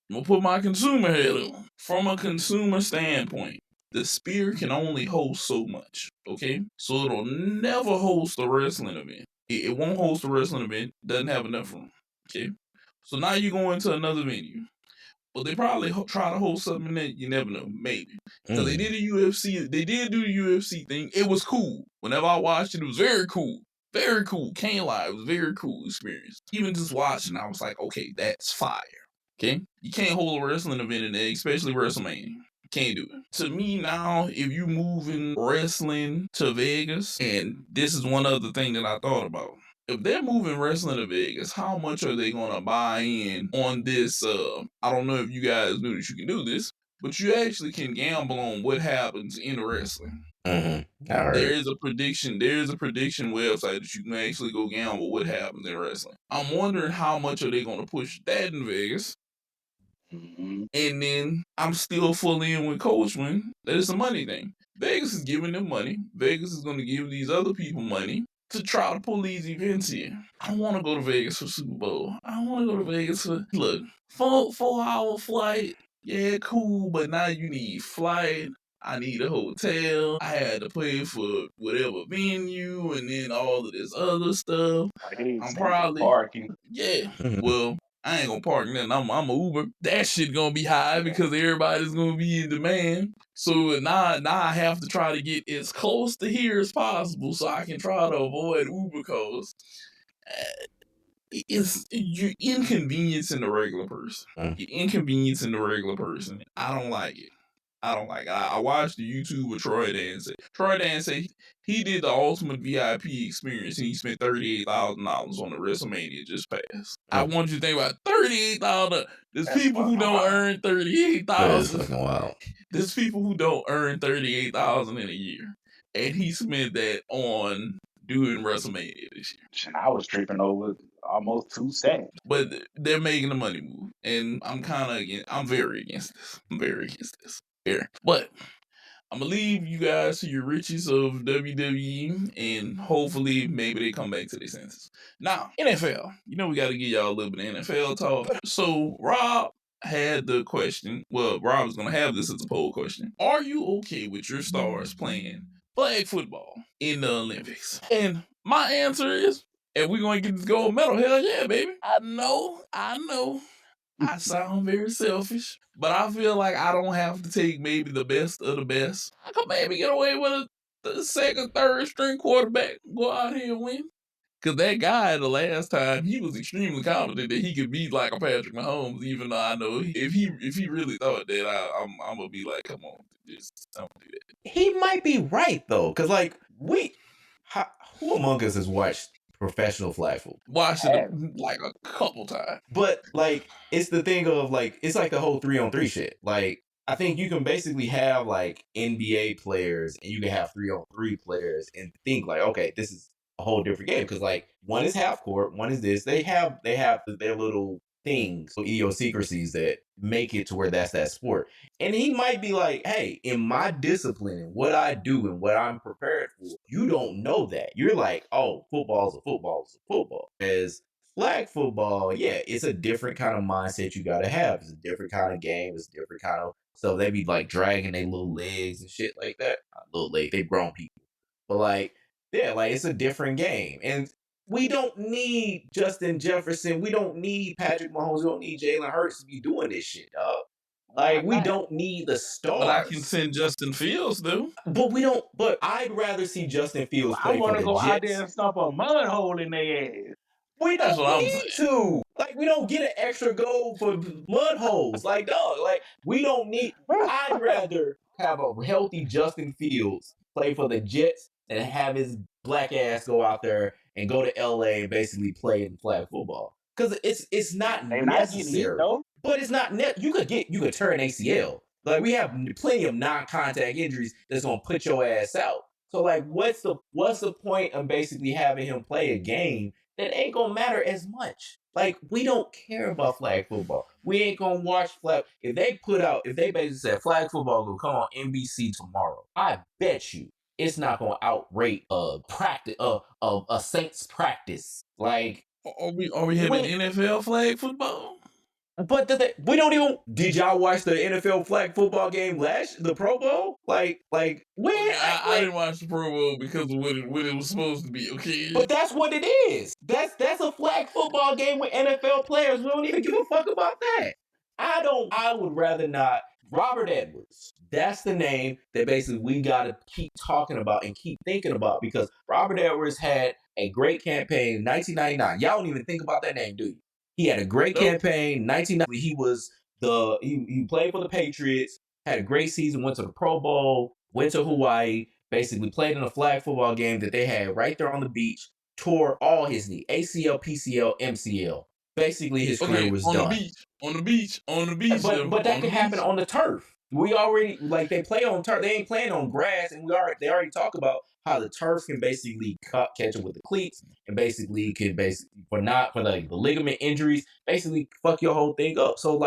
I'm going to put my consumer hat on. From a consumer standpoint, the Sphere can only host so much, okay? So it'll never host a wrestling event. It won't host a wrestling event. Doesn't have enough room, okay? So now you go into another venue. Well, they probably try to hold something that you never know, maybe. Because they did a UFC, they did do the UFC thing. It was cool. Whenever I watched it, it was very cool. Very cool. Can't lie, it was a very cool experience. Even just watching, I was like, okay, that's fire. Okay? You can't hold a wrestling event in there, especially WrestleMania. Can't do it. To me now, if you moving wrestling to Vegas, and this is one other thing that I thought about. if they're moving wrestling to Vegas, how much are they gonna buy in on this? I don't know if you guys knew that you can do this, but you actually can gamble on what happens in wrestling. Mm-hmm. I heard. There is a prediction website that you can actually go gamble what happens in wrestling. I'm wondering how much are they gonna push that in Vegas. Mm-hmm. And then I'm still fully in with Coachman that it's a money thing. Vegas is giving them money. Vegas is going to give these other people money to try to pull these events in. I want to go to Vegas for Super Bowl. I want to go to Vegas for, look, 4 hour flight. Yeah, cool, but now you need flight. I need a hotel. I had to pay for whatever venue and then all of this other stuff. I'm probably parking. Yeah. Well, I ain't gonna park nothing. I'm a Uber. That shit gonna be high because everybody's gonna be in demand. So now I have to try to get as close to here as possible so I can try to avoid Uber costs. You're inconveniencing the regular person. You're inconveniencing the regular person. I don't like it. I watched the YouTube with Troy Dan. Troy Dan said he did the ultimate VIP experience and he spent $38,000 on the WrestleMania just passed. I want you to think about $38,000. There's people who don't earn $38,000. That's fucking wild. There's people who don't earn $38,000 in a year, and he spent that on doing WrestleMania this year. I was tripping over almost 2 seconds. But they're making the money move, and I'm very against this. But I'm gonna leave you guys to your riches of WWE, and hopefully maybe they come back to their senses. Now, NFL, we got to give y'all a little bit of NFL talk. So Rob had the question. Well, Rob was gonna have this as a poll question. Are you okay with your stars playing flag football in the Olympics? And my answer is, if we're gonna get this gold medal, hell yeah, baby. I know. I sound very selfish, but I feel like I don't have to take maybe the best of the best. I could maybe get away with the second, third string quarterback, go out here and win. Because that guy the last time, he was extremely confident that he could beat like a Patrick Mahomes, even though I know if he really thought that, I'm going to be like, come on, just don't do that. He might be right, though, because who among us has watched professional flag football? Watched it like a couple times. But it's the thing of it's like the whole 3-on-3 shit. I think you can basically have NBA players and you can have 3-on-3 players and think okay, this is a whole different game because one is half court, one is this. They have their little things, idiosyncrasies that make it to where that's that sport. And he might be like, hey, in my discipline, what I do and what I'm prepared for, you don't know that. You're like, oh, football's a football. As flag football, yeah, it's a different kind of mindset you gotta have. It's a different kind of game. It's a different kind of so they be dragging their little legs and shit like that. Not little legs, they grown people. But it's a different game. And we don't need Justin Jefferson. We don't need Patrick Mahomes. We don't need Jalen Hurts to be doing this shit, dog. We don't need the stars. But I can send Justin Fields, though. But we don't. But I'd rather see Justin Fields play for the Jets. I want to go out there and stomp a mud hole in their ass. We don't need to. We don't get an extra goal for mud holes. Dog. We don't need. I'd rather have a healthy Justin Fields play for the Jets than have his black ass go out there and go to LA and basically play in flag football. Because it's not necessary. But it's not you could turn an ACL. We have plenty of non-contact injuries that's gonna put your ass out. So what's the point of basically having him play a game that ain't gonna matter as much? We don't care about flag football. We ain't gonna watch flag. If they basically said flag football will come on NBC tomorrow, I bet you it's not gonna outrate a Saints practice. Are we having NFL flag football? But we don't even. Did y'all watch the NFL flag football game the Pro Bowl? I didn't watch the Pro Bowl because of what it was supposed to be. Okay, but that's what it is. That's a flag football game with NFL players. We don't even give a fuck about that. I would rather not. Robert Edwards. That's the name that basically we gotta keep talking about and keep thinking about because Robert Edwards had a great campaign in 1999. Y'all don't even think about that name, do you? He had a great campaign. 1990, he played for the Patriots, had a great season, went to the Pro Bowl, went to Hawaii, basically played in a flag football game that they had right there on the beach. tore all his knee, ACL, PCL, MCL. Basically, his career was on the done. beach, on the beach, But that can happen on the turf. We already they play on turf. They ain't playing on grass, and they already talk about how the turf can basically catch up with the cleats, and basically for the ligament injuries, basically fuck your whole thing up. So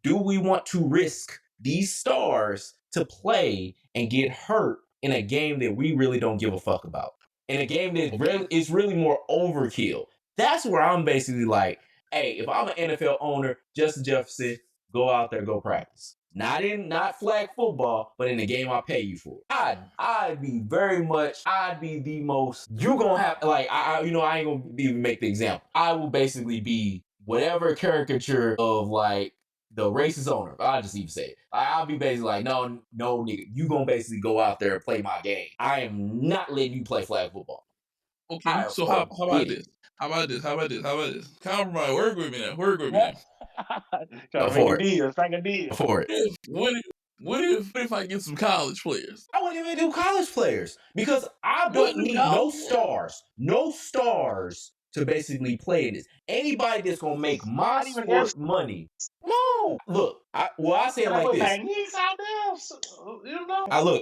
do we want to risk these stars to play and get hurt in a game that we really don't give a fuck about? In a game that is really more overkill. That's where I'm basically like, hey, if I'm an NFL owner, Justin Jefferson, go out there, go practice. Not flag football, but in the game I pay you for. I'd be the most. You gonna have I ain't gonna even make the example. I will basically be whatever caricature of the racist owner. I'll just even say it. I'll be basically like, no, nigga, you gonna basically go out there and play my game. I am not letting you play flag football. Okay, so how about this? How about this? Compromise. Work with me now. Trying to make a deal. Strike a deal. For it. What if I get some college players? I wouldn't even do college players because I don't need no stars to basically play in this. Anybody that's gonna make my sport money. No, look, I say it like this.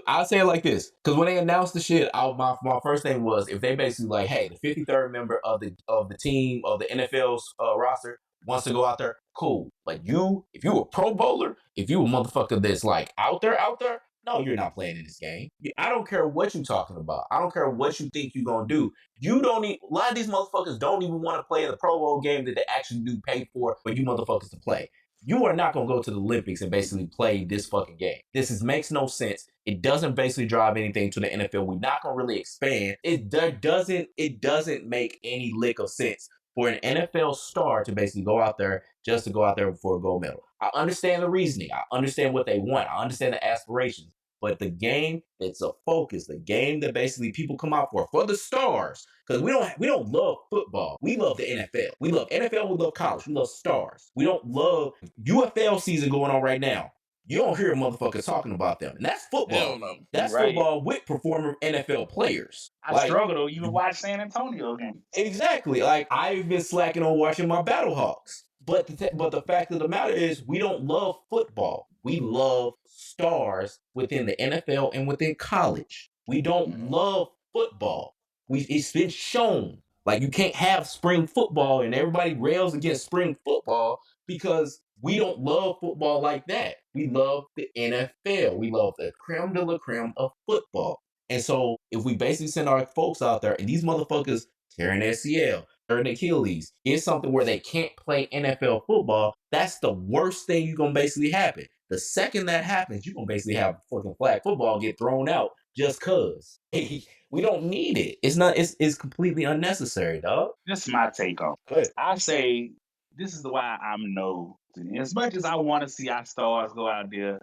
I'll say it like this because when they announced the shit, my first thing was if they basically like, hey, the 53rd member of the team of the NFL's roster wants to go out there, cool. But if you a Pro Bowler, if you a motherfucker that's out there, no, you're not playing in this game. I don't care what you're talking about. I don't care what you think you're gonna do. You don't need. A lot of these motherfuckers don't even want to play in the Pro Bowl game that they actually do pay for you motherfuckers to play. You are not gonna go to the Olympics and basically play this fucking game. This makes no sense. It doesn't basically drive anything to the NFL. We're not gonna really expand. It doesn't make any lick of sense for an NFL star to basically go out there just to go out there for a gold medal. I understand the reasoning. I understand what they want. I understand the aspirations. But the game, it's a focus. The game that basically people come out for the stars. Because we don't love football. We love the NFL. We love NFL. We love college. We love stars. We don't love UFL season going on right now. You don't hear motherfuckers talking about them. And that's football. No. That's right. Football with performing NFL players. I struggle to even watch San Antonio games. Exactly. I've been slacking on watching my Battlehawks. But the fact of the matter is we don't love football. We love stars within the NFL and within college. We don't love football. It's been shown. You can't have spring football and everybody rails against spring football because we don't love football like that. We love the NFL. We love the creme de la creme of football. And so if we basically send our folks out there and these motherfuckers tearing ACL, tearing Achilles, it's something where they can't play NFL football, that's the worst thing you're going to basically happen. The second that happens, you're going to basically have fucking flag football get thrown out just because. We don't need it. It's completely unnecessary, dog. This is my take on it. I say this is why I'm no. As much as I want to see our stars go out there,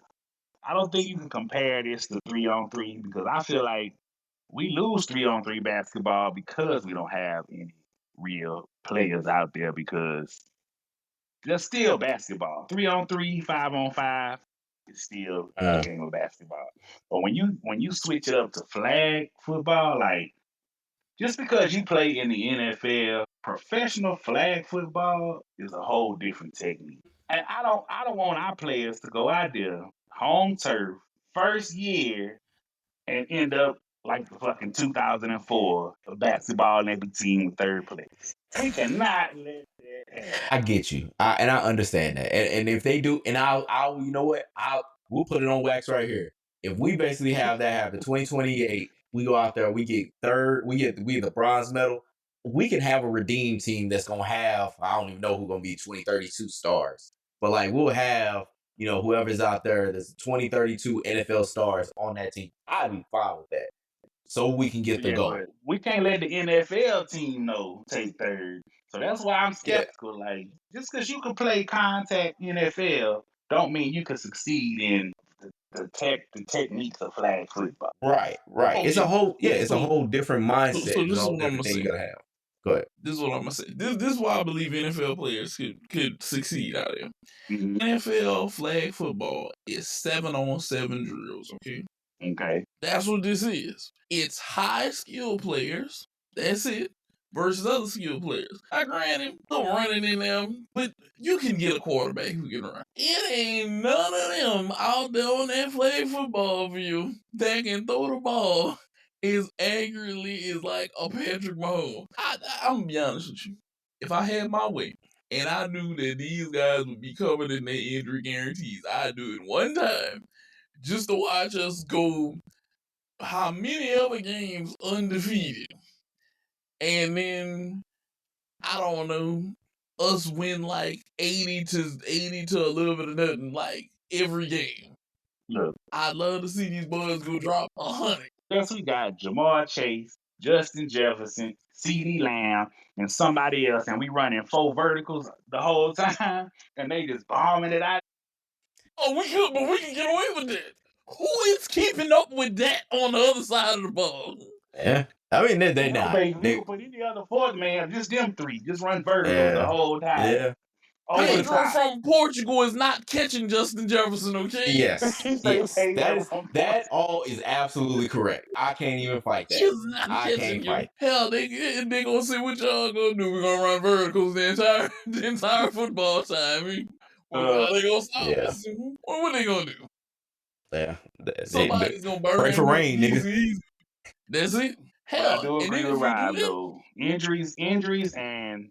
I don't think you can compare this to 3-on-3 because I feel like we lose 3-on-3 basketball because we don't have any real players out there because there's still basketball. 3-on-3, 5-on-5 is still a game of basketball. But when you switch it up to flag football, just because you play in the NFL, professional flag football is a whole different technique. And I don't want our players to go out there, home turf, first year, and end up like the fucking 2004 basketball and every team with third place. We cannot let that happen. I get you. And I understand that. And if they do, and I'll you know what? We'll put it on wax right here. If we basically have that happen, 2028, we go out there, we get third, we get the bronze medal. We can have a redeemed team that's gonna have, I don't even know who's gonna be 2032 stars. But we'll have, whoever's out there that's 2032 NFL stars on that team. I'd be fine with that. So we can get the goal. We can't let the NFL team take third. So that's why I'm skeptical. Just because you can play contact NFL, don't mean you can succeed in the techniques of flag football. Right. It's a whole different mindset. So this is what I'm gonna say. You gotta have. Go ahead. This is what I'm gonna say. This is why I believe NFL players could succeed out there. Mm-hmm. NFL flag football is 7-on-7 drills. Okay. Okay. That's what this is. It's high skill players. That's it. versus other skilled players. I granted, no running in them, but you can get a quarterback who can run. It ain't none of them out there on that flag football field that can throw the ball as accurately as like a Patrick Mahomes. I'm gonna be honest with you. If I had my way and I knew that these guys would be covered in their injury guarantees, I'd do it one time just to watch us go how many other games undefeated. And then I don't know, us win like 80 to a little bit of nothing like every game. Look, I'd love to see these boys go drop 100. yes, we got Jamar Chase, Justin Jefferson, CeeDee Lamb, and somebody else, and we running 4 verticals the whole time, and they just bombing it out. Oh, we could, but we can get away with that. Who is keeping up with that on the other side of the ball? Yeah. I mean, they No, not. baby, we can put any other fourth man, just them 3, just run verticals the whole time. Yeah. Over the Pedro top. from Portugal is not catching Justin Jefferson, okay? Yes. He say Yes. Pedro That all is absolutely correct. I can't even fight that. He's not I catching can't you. fight. Hell, they gonna say what y'all gonna do. We're gonna run verticals the entire football time. How they gonna stop Yeah. us? What they gonna do? Yeah. Somebody's gonna burn pray for rain, nigga. easy. That's it. But I Hell, do and agree then with if you Rob, do that, though. Injuries, and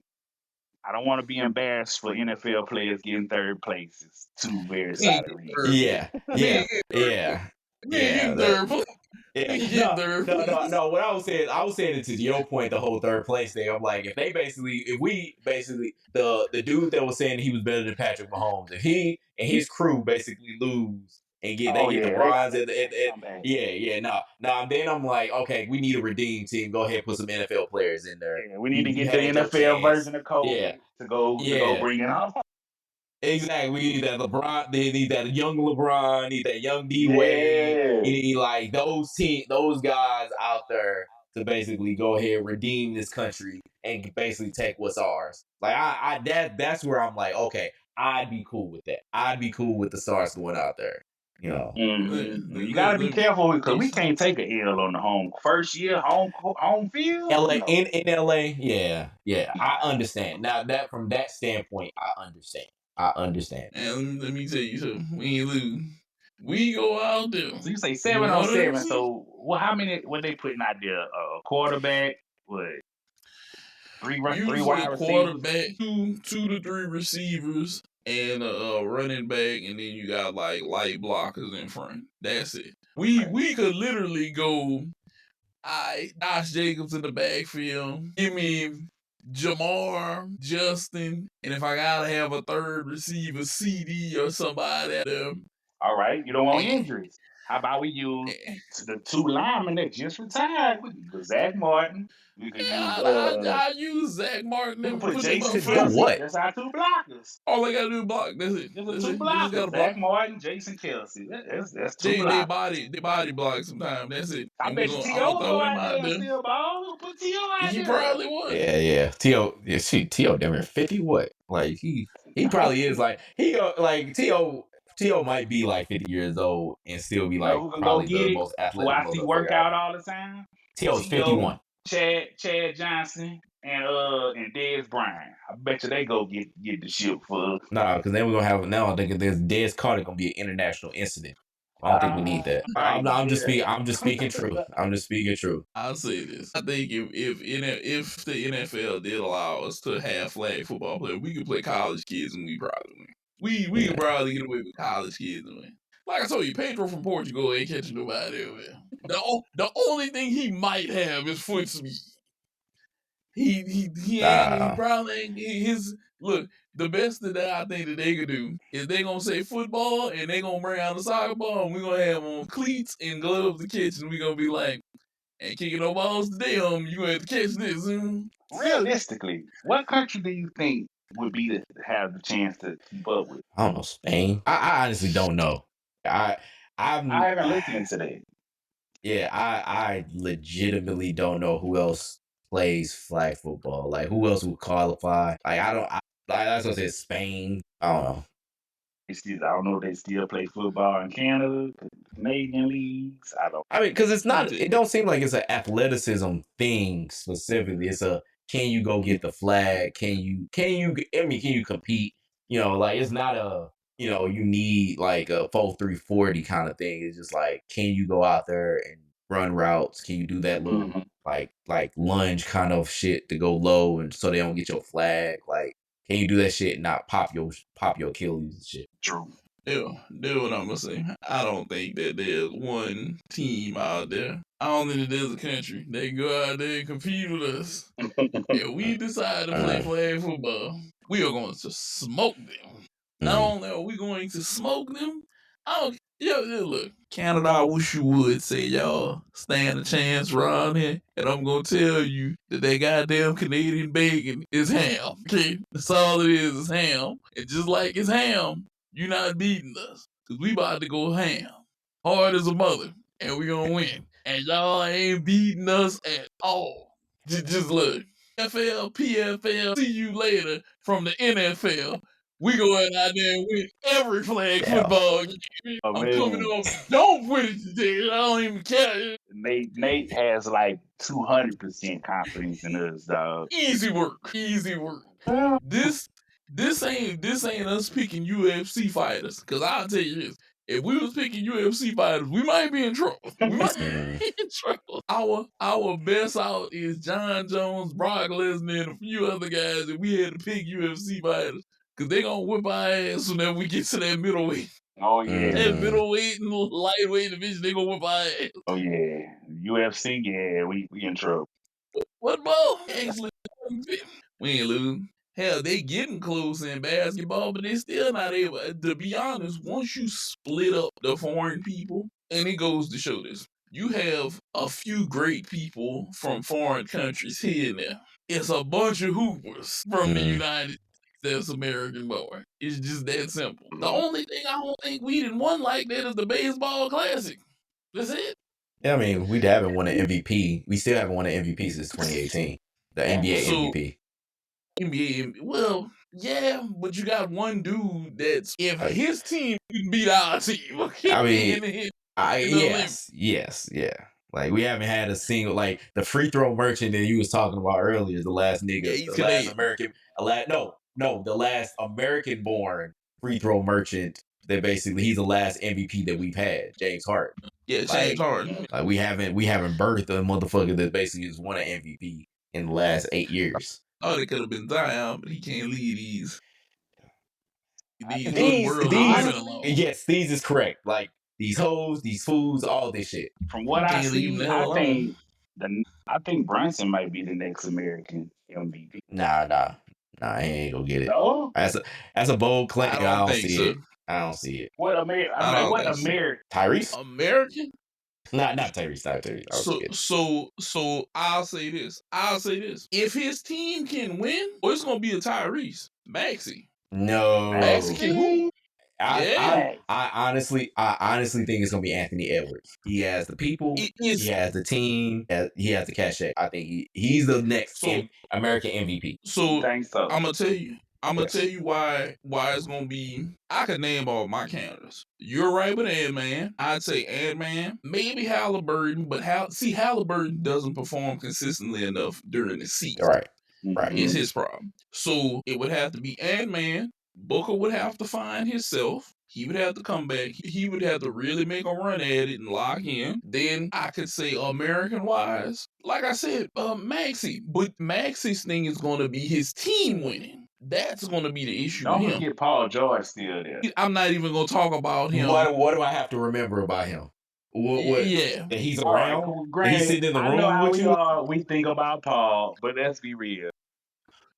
I don't want to be embarrassed for NFL players getting third place. It's 2 very solid reasons. Yeah. Yeah. Yeah. getting third place. Yeah. No. What I was saying it to your point, the whole third place thing. I'm like, if the dude that was saying he was better than Patrick Mahomes, if he and his crew basically lose and get the bronze and then I'm like, okay, we need a redeem team. Go ahead, put some NFL players in there. Yeah, we need to get the NFL version of Kobe to go bring it on. Exactly. We need that LeBron. They need that young LeBron. Need that young D Wade. You need like those guys out there to basically go ahead and redeem this country and basically take what's ours. Like that's where I'm like, okay, I'd be cool with that. I'd be cool with the Stars going out there. You know, you gotta be careful because we can't take a L on the first year home field. LA in LA, yeah. I understand. Now that from that standpoint, I understand. And let me tell you something. We ain't lose. We go out there. So you say 7 on 7. So how many? What they putting out there? Quarterback? What? 3 wide receivers? Quarterback, 2 to 3 receivers, and a running back, and then you got like light blockers in front. That's it. We could literally go. Josh Jacobs in the backfield. Give me Jamar, Justin, and if I gotta have a third receiver, CD or somebody at them. All right, you don't want injuries. How about we use the 2 linemen that just retired? We can use Zach Martin. We can use. I use Zach Martin. We can put Jason Kelsey. What? That's our 2 blockers. All they gotta do is block. That's it. There's 2 blockers. Zach Martin, Jason Kelsey. That's 2 blockers. They body block sometimes. That's it. I bet you T.O. go out there and still ball. Put T.O. out there. He probably would. Yeah. T.O. damn near 50. What? Like he probably is like T.O. might be like 50 years old and still be like probably the most athletic. Who I see work out all the time. T.O.'s 51. Chad Johnson and Dez Bryant. I bet you they go get the ship for us. Nah, because then we're gonna have now. I think there's Dez Carter gonna be an international incident. I don't think we need that. I'm just speaking truth. I'll say this. I think if the NFL did allow us to have flag football players, we could play college kids and we probably win. We could probably get away with college kids and win. Like I told you, Pedro from Portugal ain't catching nobody over there. The only thing he might have is foot speed. He probably ain't his look. The best that I think that they could do is they gonna say football and they gonna bring out the soccer ball and we gonna have on cleats and gloves to catch and we gonna be like, ain't kicking no balls today, you gonna have to catch this. Realistically, what country do you think would be to have the chance to keep up with? I don't know, Spain. I honestly don't know. I haven't looked into that. Yeah, I legitimately don't know who else plays flag football. Like who else would qualify? Like that's what I said. Spain. I don't know. I don't know if they still play football in Canada, Canadian leagues. I mean, because it's not. It don't seem like it's an athleticism thing specifically. It's a can you go get the flag? Can you compete? Like it's not a, you need like a 4-3-40 kind of thing. It's just like, can you go out there and run routes? Can you do that little like lunge kind of shit to go low and so they don't get your flag? Like, can you do that shit and not pop your Achilles and shit? True. Yeah, that's what I'm gonna say. I don't think that there's one team out there. I don't think that there's a country that can go out there and compete with us. If we decide to play flag football, we are going to smoke them. Not only are we going to smoke them, look, Canada, I wish you would say y'all stand a chance around here, and I'm gonna tell you that goddamn Canadian bacon is ham. Okay, that's all it is ham. And just like it's ham, you not beating us, cause we about to go ham, hard as a mother, and we gonna win. And y'all ain't beating us at all. Just look. NFL, PFL, see you later from the NFL. We going out there and win every flag football game. I'm coming off don't put it today. I don't even care. Nate has like 200% confidence in us, dog. Easy work. This ain't us picking UFC fighters. Cause I'll tell you this. If we was picking UFC fighters, we might be in trouble. Our best out is John Jones, Brock Lesnar, and a few other guys that we had to pick UFC fighters. Cause they gonna whip our ass whenever we get to that middleweight. Oh yeah. That middleweight and lightweight division, they gonna whip our ass. Oh yeah. UFC, yeah, we in trouble. What more? Actually, we ain't losing. Hell, they getting close in basketball, but they still not able. To be honest, once you split up the foreign people, and it goes to show this, you have a few great people from foreign countries here and there. It's a bunch of hoopers from the United States that's American born. It's just that simple. The only thing I don't think we didn't won like that is the baseball classic. That's it. Yeah, I mean, we haven't won an MVP. We still haven't won an MVP since 2018. The NBA MVP. NBA, well, yeah, but you got one dude that's if his team can beat our team. I mean, yes, yeah. Like we haven't had a single like the free throw merchant that you was talking about earlier. The last nigga, the last American, the last American born free throw merchant. That basically he's the last MVP that we've had, James Harden. Yeah, James Harden. Like we haven't birthed a motherfucker that basically has won an MVP in the last 8 years. Oh, it could have been Zion, but he can't lead these yes, these is correct. Like these hoes, these fools, all this shit. From what I see, I think Brunson might be the next American MVP. Nah, he ain't gonna get it. No? That's a bold claim. I don't see it. I don't see it. What American? Tyrese? American? Not Tyrese. So I'll say this. If his team can win, it's gonna be a Tyrese. Maxey. No. Maxey can who? I honestly think it's gonna be Anthony Edwards. He has the people. He has the team. He has the cachet. I think he's the next American MVP. So I'm gonna tell you. I'm gonna tell you why it's gonna be. I could name all my candidates. You're right with Ant-Man. I'd say Ant-Man, maybe Halliburton, but Halliburton doesn't perform consistently enough during the season. Right. It's his problem. So it would have to be Ant-Man. Booker would have to find himself. He would have to come back. He would have to really make a run at it and lock in. Then I could say American-wise, like I said, Maxey. But Maxey's thing is going to be his team winning. That's going to be the issue. Don't forget Paul George still there. I'm not even going to talk about him. What do I have to remember about him? Yeah. That he's around? That he's sitting in the room with you? We think about Paul, but let's be real.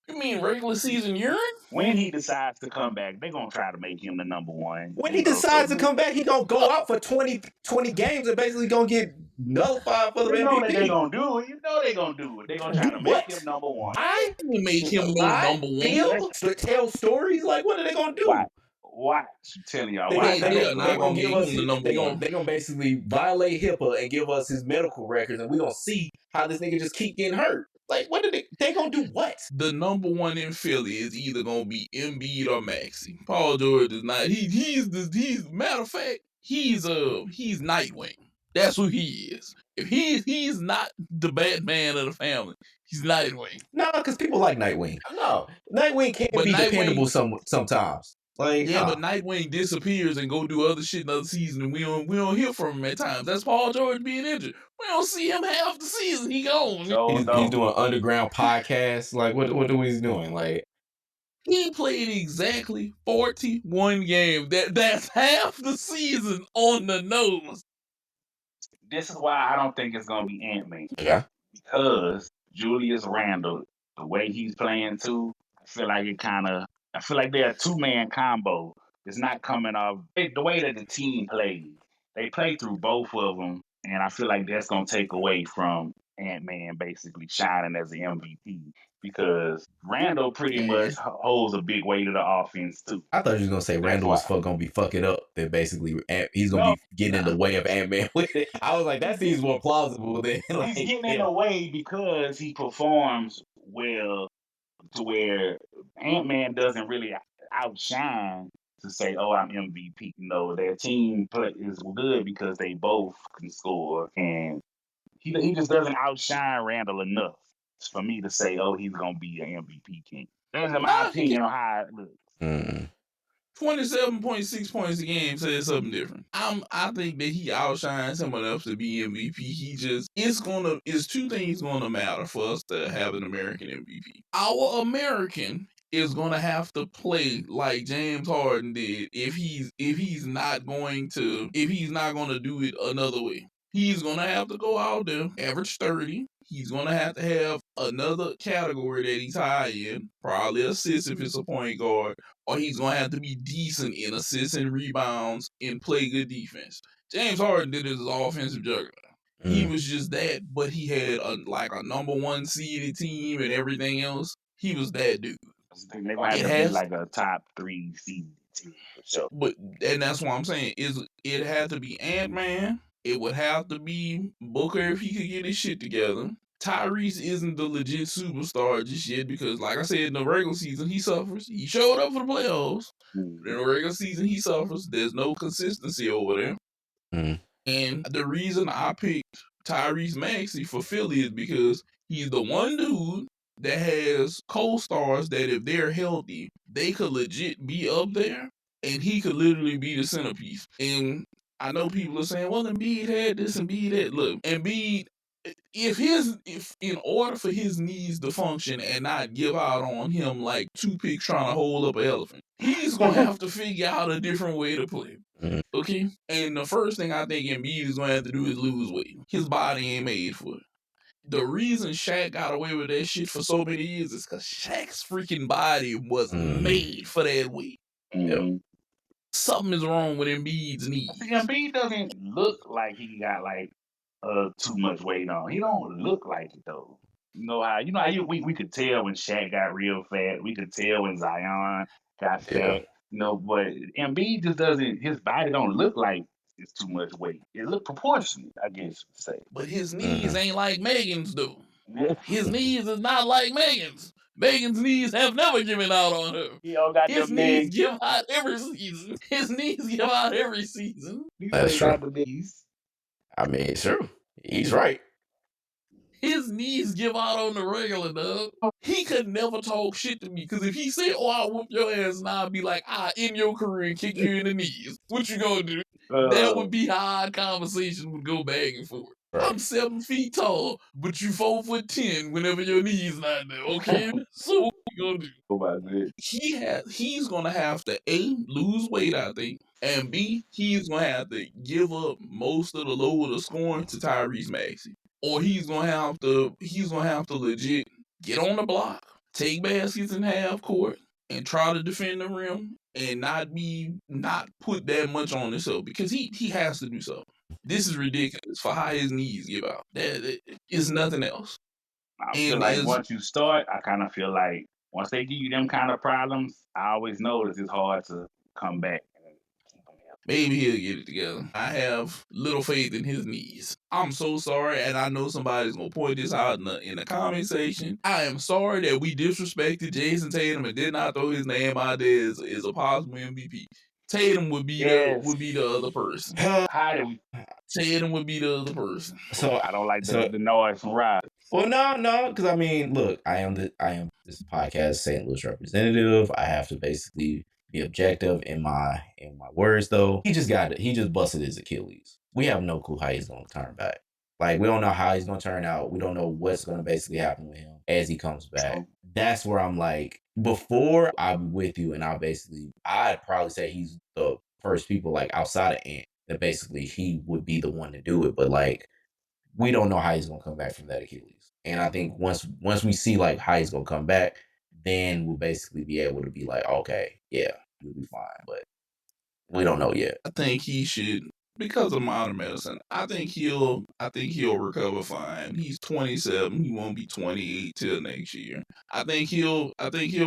You mean regular season urine? When he decides to come back, they're going to try to make him the number one. When he decides to come back, he going to go out for 20 games and basically going to get nullified for the MVP. You know they're going to do it. They're going to try to make him number one. I will make him number one. To tell stories? Like, what are they going to do? Watch. I'm telling y'all. They're going to give us the number one. They're going to basically violate HIPAA and give us his medical records, and we're going to see how this nigga just keep getting hurt. Like, what they gonna do what? The number one in Philly is either gonna be Embiid or Maxey. Paul George is not. He's matter of fact, he's Nightwing. That's who he is. If he's not the Batman of the family, he's Nightwing. No, because people like Nightwing. No, Nightwing can But be Nightwing, dependable sometimes. Like, yeah, but Nightwing disappears and go do other shit in other season, and we don't hear from him at times. That's Paul George being injured. We don't see him half the season. He gone. he's doing underground podcasts. Like, what he's doing? Like, he played exactly 41 games. That's half the season on the nose. This is why I don't think it's gonna be Ant-Man. yeah, Because Julius Randle, the way he's playing too, I feel like they're a two-man combo. It's not coming off the way that the team plays. They play through both of them, and I feel like that's gonna take away from Ant-Man basically shining as the MVP because Randall pretty much holds a big weight of the offense too. I thought you was gonna say Randall was gonna be fucking up. That basically he's gonna be getting in the way of Ant-Man with it. I was like, that seems more plausible than like, he's getting in the way because he performs well to where Ant-Man doesn't really outshine to say, "Oh, I'm MVP." No, their team play is good because they both can score, and he just doesn't outshine Randall enough for me to say, "Oh, he's gonna be an MVP king." That's my opinion on how it looks. 27.6 points a game says something different. I think that he outshines someone else to be MVP. It's two things gonna matter for us to have an American MVP. Our American is gonna have to play like James Harden did if he's not gonna do it another way. He's gonna have to go out there, average 30. He's gonna have to have another category that he's high in, probably assists if it's a point guard, or he's gonna have to be decent in assists and rebounds and play good defense. James Harden did his offensive juggernaut. He was just that, but he had a number one seeded team and everything else. He was that dude. They're gonna have to be like a top 3 seed team for sure. And that's what I'm saying. It had to be Ant-Man. It would have to be Booker if he could get his shit together. Tyrese isn't the legit superstar just yet because, like I said, in the regular season, he suffers. He showed up for the playoffs. But in the regular season, he suffers. There's no consistency over there. And the reason I picked Tyrese Maxey for Philly is because he's the one dude that has co-stars that if they're healthy, they could legit be up there, and he could literally be the centerpiece. And I know people are saying, well, Embiid had this, Embiid had... Look, Embiid, if in order for his knees to function and not give out on him like two pigs trying to hold up an elephant, he's going to have to figure out a different way to play. Okay? And the first thing I think Embiid is going to have to do is lose weight. His body ain't made for it. The reason Shaq got away with that shit for so many years is because Shaq's freaking body was made for that weight. Yep. Something is wrong with Embiid's knees. Embiid doesn't look like he got like too much weight on. He don't look like it though. You know how we could tell when Shaq got real fat. We could tell when Zion got fat. But Embiid just doesn't. His body don't look like it's too much weight. It look proportionate, I guess you would say. But his knees ain't like Megan's though. His knees is not like Megan's. Megan's knees have never given out on her. His knees give out every season. His knees give out every season. That's true. I mean, it's true. He's right. His knees give out on the regular, dog. He could never talk shit to me, because if he said, "Oh, I'll whoop your ass," and I'll be like, "In your career and kick you in the knees," what you gonna do? That would be how our conversation would go back and forth. Right. I'm 7 feet tall, but you 4'10" whenever your knees not there, okay? So what you gonna do? He's gonna have to A, lose weight, I think, and B, he's gonna have to give up most of the load of scoring to Tyrese Maxey. Or he's gonna have to legit get on the block, take baskets in half court, and try to defend the rim and not put that much on himself, because he has to do something. This is ridiculous for how his knees give out. It's nothing else. I feel like once you start, I kind of feel like once they give you them kind of problems, I always notice it's hard to come back. Maybe he'll get it together. I have little faith in his knees. I'm so sorry, and I know somebody's going to point this out in the comment section. I am sorry that we disrespected Jason Tatum and did not throw his name out there as a possible MVP. Tatum would be the other person. How do we? Tatum would be the other person. So I don't like the noise from Rob. Well, no, because I mean, look, I am this podcast St. Louis representative. I have to basically be objective in my words. Though he just busted his Achilles. We have no clue how he's going to turn back. Like, we don't know how he's going to turn out. We don't know what's going to basically happen with him as he comes back. True. That's where I'm like, before I'll be with you, and I'd probably say he's the first people like outside of Ant that basically he would be the one to do it. But like, we don't know how he's gonna come back from that Achilles. And I think once we see like how he's gonna come back, then we'll basically be able to be like, okay, yeah, we'll be fine. But we don't know yet. I think he should, because of modern medicine, I think he'll recover fine. He's 27. He won't be 28 till next year. I think he'll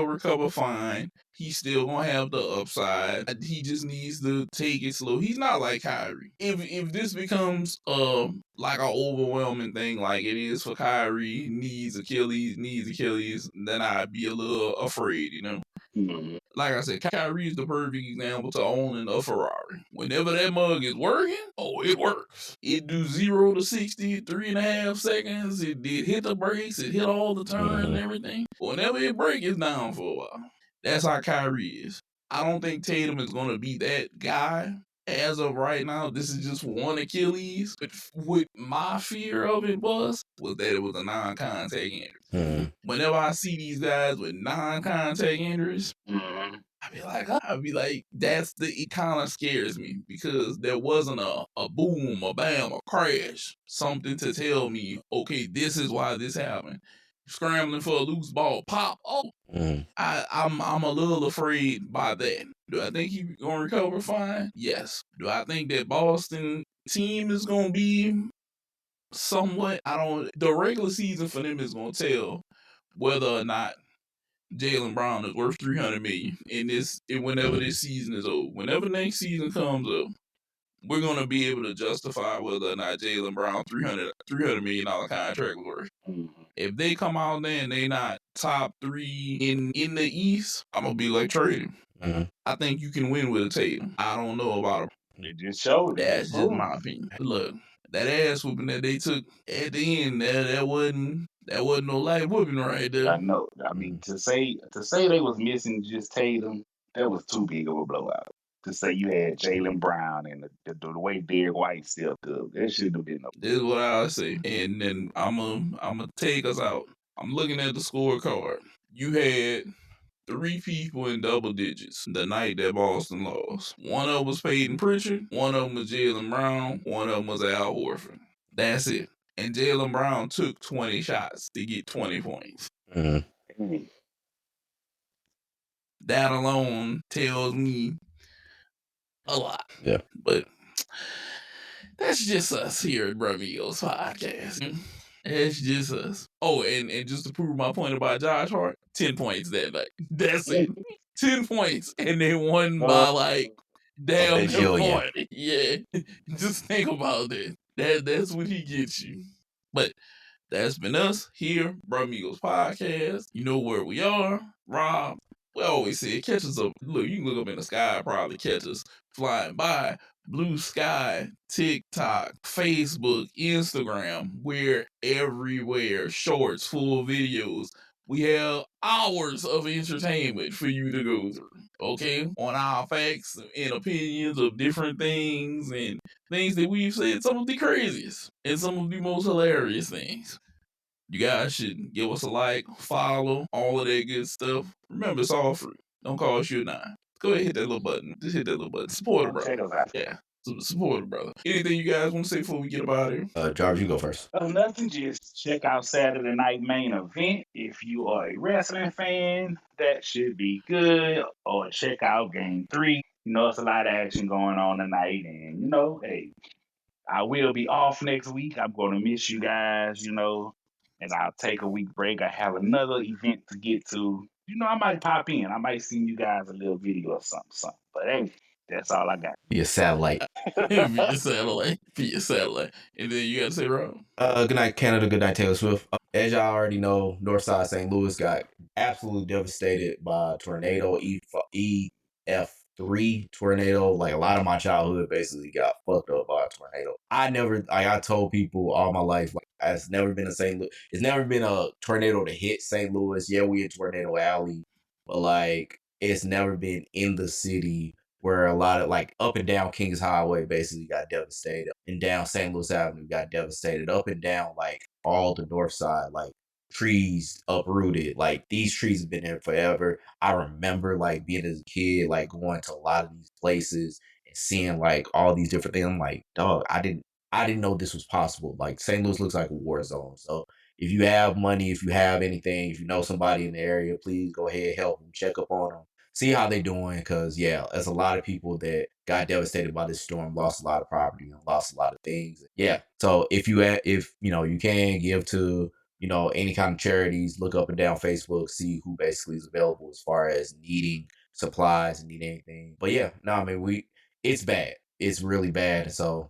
recover fine. He's still gonna have the upside. He just needs to take it slow. He's not like Kyrie. If this becomes like an overwhelming thing like it is for Kyrie, needs Achilles, then I'd be a little afraid, you know. Mm-hmm. Like I said, Kyrie is the perfect example to owning a Ferrari. Whenever that mug is working, it works. It do 0 to 60, 3.5 seconds. It did hit the brakes. It hit all the turns and everything. Whenever it breaks, it's down for a while. That's how Kyrie is. I don't think Tatum is going to be that guy. As of right now, this is just one Achilles. But what my fear of it was that it was a non-contact injury. Mm-hmm. Whenever I see these guys with non-contact injuries, I'd be like, it kind of scares me because there wasn't a boom, a bam, a crash, something to tell me, okay, this is why this happened. Scrambling for a loose ball, pop. Oh, I'm a little afraid by that. Do I think he's gonna recover fine? Yes. Do I think that Boston team is gonna be somewhat? The regular season for them is gonna tell whether or not Jaylen Brown is worth $300 million whenever this season is over. Whenever next season comes up, we're gonna be able to justify whether or not Jaylen Brown $300 million contract was worth. Mm-hmm. If they come out there and they not top 3 in the East, I'm gonna be like trading. Mm-hmm. I think you can win with a Tatum. I don't know about him. It just showed. That's just my opinion. Look, that ass whooping that they took at the end, that wasn't no light whooping right there. I know. I mean, to say they was missing just Tatum, that was too big of a blowout. To say you had Jaylen Brown and the way Derek White stepped up, that shouldn't have been no. This is what I say, and then I'm gonna take us out. I'm looking at the scorecard. You had 3 people in double digits the night that Boston lost. One of them was Peyton Pritchard, one of them was Jaylen Brown, one of them was Al Horford. That's it. And Jaylen Brown took 20 shots to get 20 points. Mm-hmm. That alone tells me a lot. Yeah. But that's just us here at Brum Eagles Podcast. It's just us. Oh, and just to prove my point about Josh Hart, 10 points that night. That's it. 10 points. And they won by like damn point. Yeah. Just think about that. That's what he gets you. But that's been us here, Brum Eagles Podcast. You know where we are. Rob, we always say catch us up. Look, you can look up in the sky, probably catch us flying by. Blue Sky, TikTok, Facebook, Instagram. We're everywhere. Shorts, full videos. We have hours of entertainment for you to go through. Okay? On our facts and opinions of different things and things that we've said, some of the craziest and some of the most hilarious things. You guys should give us a like, follow, all of that good stuff. Remember, it's all free. Don't cost you a dime. Go ahead and hit that little button. Just hit that little button. Support a brother. Yeah. Support a brother. Anything you guys want to say before we get up out of here? Jarvis, you go first. Nothing. Just check out Saturday Night Main Event. If you are a wrestling fan, that should be good. Or check out Game 3. You know, it's a lot of action going on tonight. And, you know, hey, I will be off next week. I'm going to miss you guys, you know. And I'll take a week break. I have another event to get to. You know, I might pop in. I might send you guys a little video or something. But hey, that's all I got. Be a satellite. Be a satellite. And then you got to say, Rob. Good night, Canada. Good night, Taylor Swift. As y'all already know, Northside St. Louis got absolutely devastated by tornado EF 3 tornado. Like a lot of my childhood basically got fucked up by a tornado. I told people all my life, like it's never been a tornado to hit St. Louis. Yeah, we in Tornado Alley, but like it's never been in the city where a lot of like up and down Kings Highway basically got devastated, and down St. Louis Avenue got devastated, up and down like all the north side, like trees uprooted. Like these trees have been there forever. I remember like being as a kid, like going to a lot of these places and seeing like all these different things. I'm like, dog, I didn't know this was possible. Like St. Louis looks like a war zone. So if you have money, if you have anything, if you know somebody in the area, please go ahead, help them, check up on them, see how they doing. Cause yeah, there's a lot of people that got devastated by this storm, lost a lot of property and lost a lot of things. Yeah. So if you can give to, any kind of charities, look up and down Facebook, see who basically is available as far as needing supplies and needing anything. But yeah, no, I mean, it's bad. It's really bad. So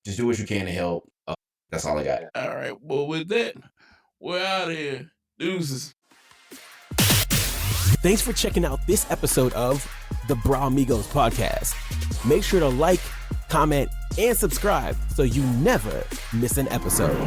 just do what you can to help. That's all I got. All right. Well, with that, we're out of here. Deuces. Thanks for checking out this episode of the Bra Amigos podcast. Make sure to like, comment, and subscribe so you never miss an episode.